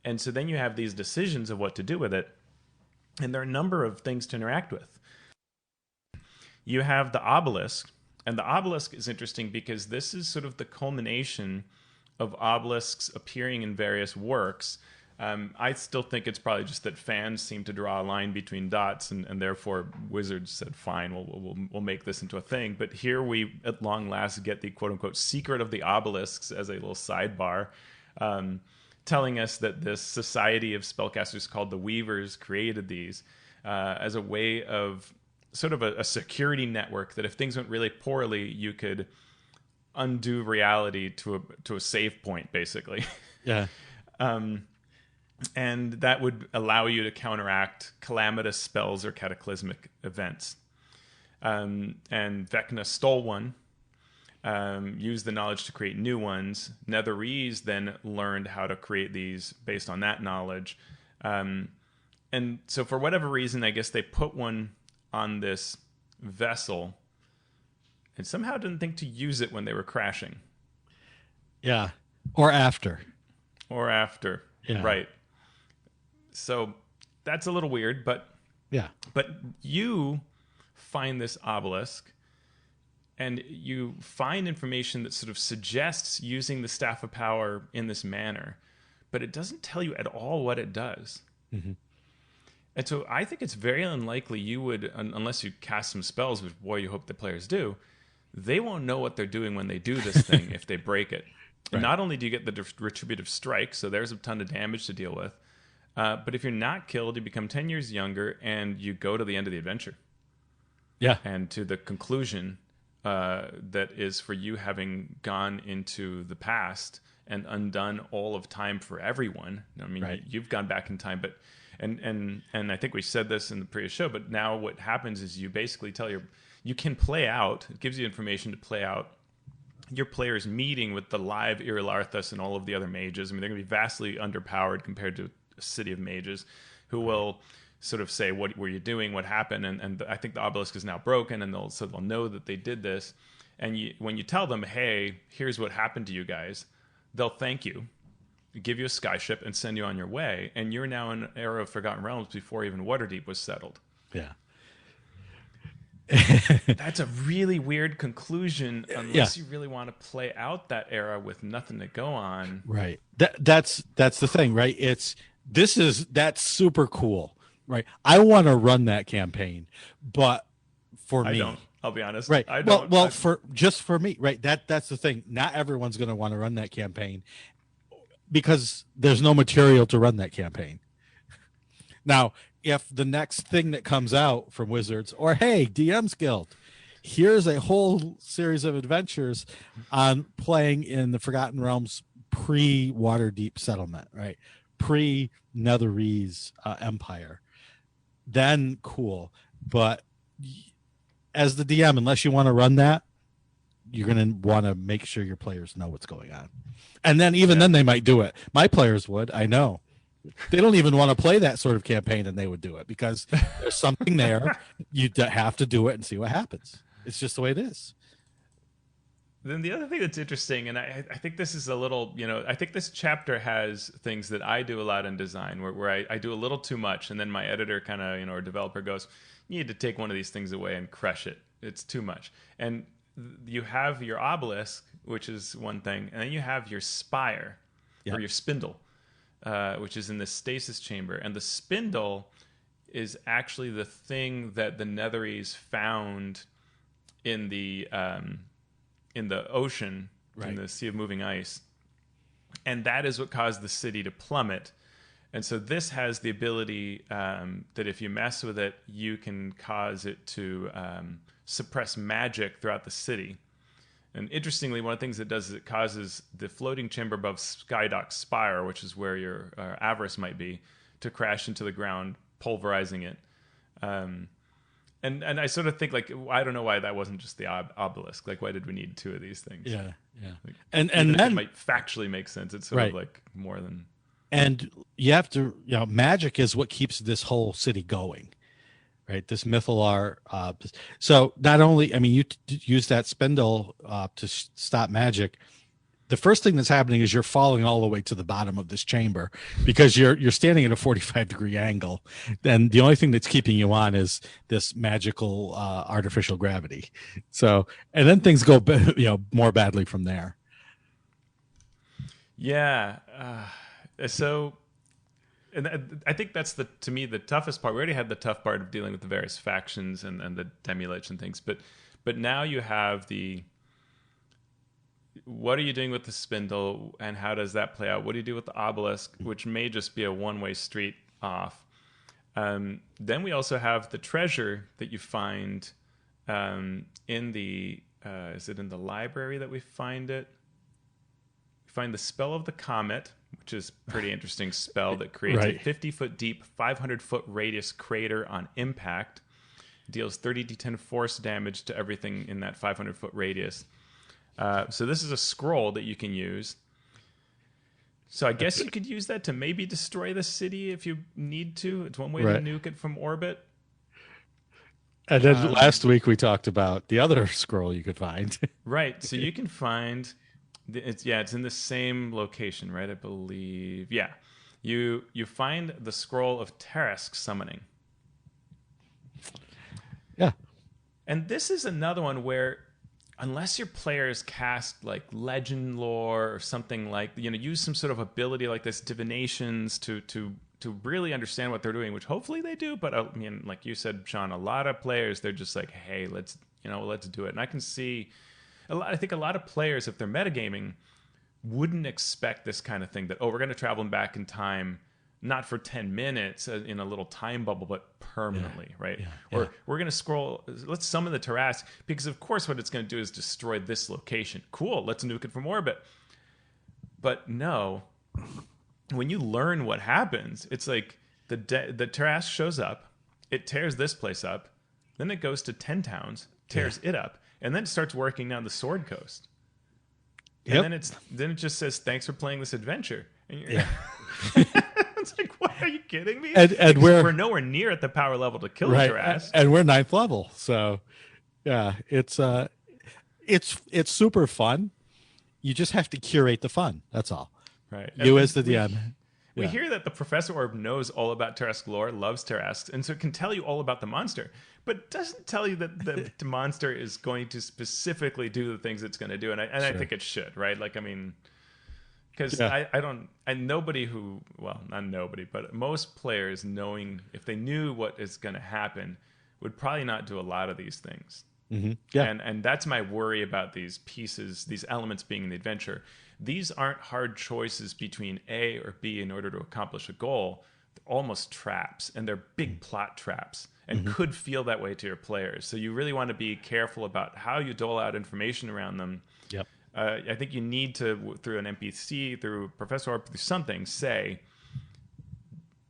B: And so then you have these decisions of what to do with it, and there are a number of things to interact with. You have the obelisk, and the obelisk is interesting because this is sort of the culmination of obelisks appearing in various works. I still think it's probably just that fans seem to draw a line between dots, and therefore Wizards said, "Fine, we'll make this into a thing." But here we, at long last, get the "quote unquote" secret of the obelisks as a little sidebar, telling us that this society of spellcasters called the Weavers created these as a way of sort of a security network that if things went really poorly, you could undo reality to a save point, basically.
A: Yeah.
B: And that would allow you to counteract calamitous spells or cataclysmic events. And Vecna stole one, used the knowledge to create new ones. Netherese then learned how to create these based on that knowledge. And so for whatever reason, I guess they put one on this vessel and somehow didn't think to use it when they were crashing.
A: Yeah. Or after.
B: Yeah. Right. So that's a little weird, but
A: yeah.
B: But you find this obelisk and you find information that sort of suggests using the Staff of Power in this manner, but it doesn't tell you at all what it does.
A: Mm-hmm.
B: And so I think it's very unlikely you would, unless you cast some spells, which boy, you hope the players do, they won't know what they're doing when they do this thing if they break it. Right. Not only do you get the retributive strike, so there's a ton of damage to deal with, but if you're not killed, you become 10 years younger and you go to the end of the adventure.
A: Yeah.
B: And to the conclusion that is for you having gone into the past and undone all of time for everyone. I mean,
A: right.
B: You've gone back in time, but and I think we said this in the previous show, but now what happens is you basically you can play out, it gives you information to play out your players meeting with the live Irilarthus and all of the other mages. I mean, they're going to be vastly underpowered compared to a city of mages who will sort of say, what were you doing? What happened? And I think the obelisk is now broken, and they'll know that they did this. And when you tell them, hey, here's what happened to you guys, they'll thank you, give you a skyship, and send you on your way. And you're now in an era of Forgotten Realms before even Waterdeep was settled.
A: Yeah.
B: That's a really weird conclusion unless you really want to play out that era with nothing to go on.
A: Right. That's the thing, right? That's super cool, right? I want to run that campaign, but for me,
B: I'll be honest.
A: Right.
B: I don't.
A: Well, for me, right? That's the thing. Not everyone's going to want to run that campaign because there's no material to run that campaign. Now, if the next thing that comes out from Wizards, or hey, DM's Guild, here's a whole series of adventures on playing in the Forgotten Realms pre-Waterdeep settlement, right? Pre-Netherese Empire, then cool. But as the DM, unless you want to run that, you're going to want to make sure your players know what's going on. And then then they might do it. My players would, I know. They don't even want to play that sort of campaign, and they would do it because there's something there. You have to do it and see what happens. It's just the way it is.
B: Then the other thing that's interesting, and I think this is a little, I think this chapter has things that I do a lot in design where I do a little too much, and then my editor kind of, or developer goes, you need to take one of these things away and crush it. It's too much. And you have your obelisk, which is one thing, and then you have your spire, or your spindle. Which is in the stasis chamber, and the spindle is actually the thing that the Netherese found in the ocean, right, in the Sea of Moving Ice, and that is what caused the city to plummet. And so this has the ability that if you mess with it, you can cause it to suppress magic throughout the city. And interestingly, one of the things it does is it causes the floating chamber above Skydock's spire, which is where your Avarice might be, to crash into the ground, pulverizing it. And I sort of think, I don't know why that wasn't just the obelisk. Why did we need two of these things?
A: Yeah.
B: And then it might factually make sense. It's sort of more than.
A: And you have to, magic is what keeps this whole city going. Right, this Mythalar. So not only, you use that spindle to stop magic. The first thing that's happening is you're falling all the way to the bottom of this chamber because you're standing at a 45-degree angle. Then the only thing that's keeping you on is this magical artificial gravity. So, and then things go more badly from there.
B: Yeah. So, and I think that's to me the toughest part. We already had the tough part of dealing with the various factions and the demi-lich and things, but now you have what are you doing with the spindle and how does that play out? What do you do with the obelisk, which may just be a one-way street off? Then we also have the treasure that you find in the is it in the library that we find it? We find the spell of the comet, which is a pretty interesting spell that creates a 50-foot deep, 500-foot radius crater on impact. It deals 30d10 force damage to everything in that 500-foot radius. So this is a scroll that you can use. So I guess you could use that to maybe destroy the city if you need to. It's one way to nuke it from orbit.
A: And then last week we talked about the other scroll you could find. Right.
B: So you can find it's in the same location, right? I believe. Yeah. You find the scroll of Tarask summoning.
A: Yeah.
B: And this is another one where unless your players cast like legend lore or something like, use some sort of ability like this, divinations to really understand what they're doing, which hopefully they do. But I mean, like you said, Sean, a lot of players, they're just like, hey, let's do it. And I can see I think a lot of players, if they're metagaming, wouldn't expect this kind of thing that, we're going to travel back in time, not for 10 minutes in a little time bubble, but permanently, right? Yeah, or we're going to scroll, let's summon the Tarask, because of course what it's going to do is destroy this location. Cool, let's nuke it from orbit. But no, when you learn what happens, it's like the Tarask shows up, it tears this place up, then it goes to 10 towns, tears it up, and then it starts working down the Sword Coast. And then it just says, thanks for playing this adventure. And you're it's like, what, are you kidding me?
A: And we're
B: nowhere near at the power level to kill Tarask.
A: And we're 9th level. So yeah, it's super fun. You just have to curate the fun. That's all.
B: Right.
A: You as the DM.
B: We hear that the Professor Orb knows all about Tarask lore, loves Tarask, and so it can tell you all about the monster, but doesn't tell you that the monster is going to specifically do the things it's going to do. And I think it should, right? Like, I mean, because nobody who, well, not nobody, but most players, knowing if they knew what is going to happen, would probably not do a lot of these things.
A: Mm-hmm. Yeah.
B: And that's my worry about these pieces, these elements being in the adventure. These aren't hard choices between A or B in order to accomplish a goal. They're almost traps, and they're big plot traps, and could feel that way to your players. So you really want to be careful about how you dole out information around them.
A: Yep.
B: I think you need to, through an NPC, through Professor Orb, through something, say,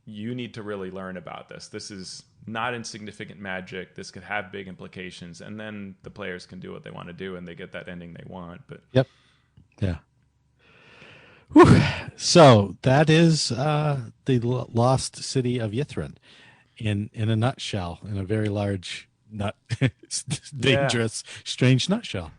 B: you need to really learn about this. This is not insignificant magic. This could have big implications. And then the players can do what they want to do, and they get that ending they want. But
A: yep. Yeah. Whew. So that is the lost city of Yithrin in a nutshell, in a very large, dangerous, strange nutshell.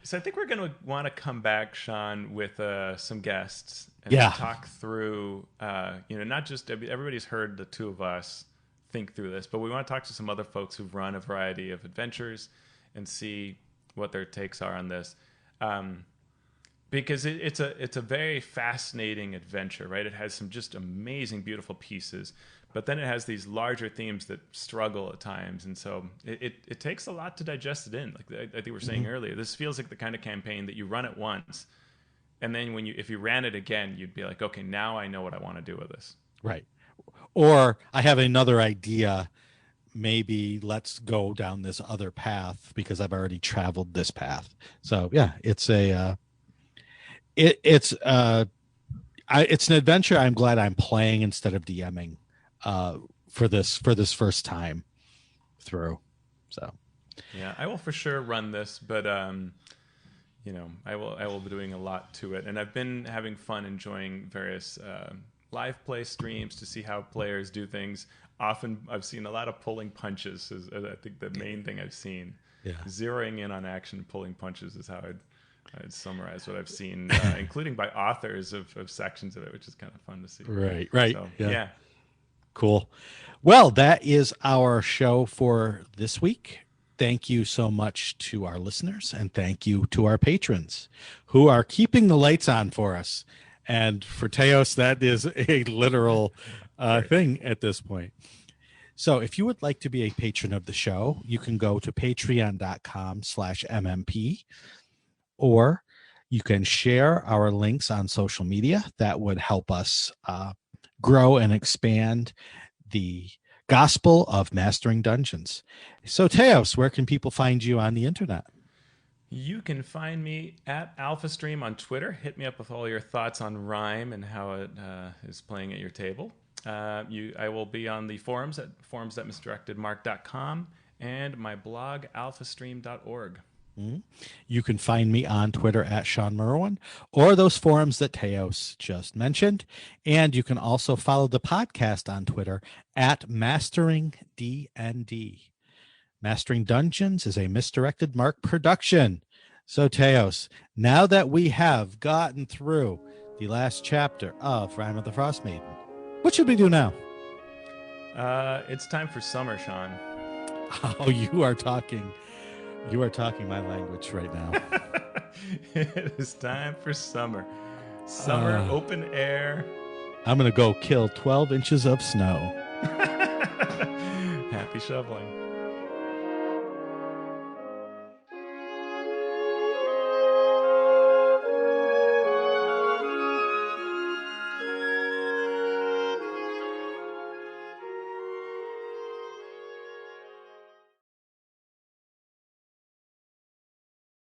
B: So I think we're going to want to come back, Sean, with some guests and talk through, not just everybody's heard the two of us think through this, but we want to talk to some other folks who've run a variety of adventures and see what their takes are on this. Because it's a very fascinating adventure, right? It has some just amazing, beautiful pieces, but then it has these larger themes that struggle at times, and so it takes a lot to digest it in. Like I think we were saying earlier, this feels like the kind of campaign that you run it once, and then if you ran it again, you'd be like, okay, now I know what I want to do with this.
A: Right. Or I have another idea. Maybe let's go down this other path because I've already traveled this path. So yeah, it's an adventure I'm glad I'm playing instead of DMing for this first time through. So
B: yeah, I will for sure run this, but I will be doing a lot to it, and I've been having fun enjoying various live play streams to see how players do things. Often I've seen a lot of pulling punches is I think the main thing I've seen. Yeah. Zeroing in on action, pulling punches is how I'd summarize what I've seen, including by authors of sections of it, which is kind of fun to see.
A: Right.
B: So, yeah.
A: Cool. Well, that is our show for this week. Thank you so much to our listeners, and thank you to our patrons who are keeping the lights on for us And for Teos, that is a literal thing at this point. So if you would like to be a patron of the show, you can go to patreon.com/MMP, or you can share our links on social media. That would help us grow and expand the gospel of mastering dungeons. So Teos, where can people find you on the internet?
B: You can find me at AlphaStream on Twitter. Hit me up with all your thoughts on Rime and how it is playing at your table. I will be on the forums at forums.misdirectedmark.com and my blog, alphastream.org.
A: You can find me on Twitter at Sean Merwin, or those forums that Teos just mentioned. And you can also follow the podcast on Twitter at Mastering DND. Mastering Dungeons is a Misdirected Mark production. So Teos, now that we have gotten through the last chapter of Rime of the Frost Maiden, what should we do now?
B: It's time for summer, Sean.
A: Oh, you are talking my language right now.
B: It is time for summer. Summer, open air.
A: I'm going to go kill 12 inches of snow.
B: Happy shoveling.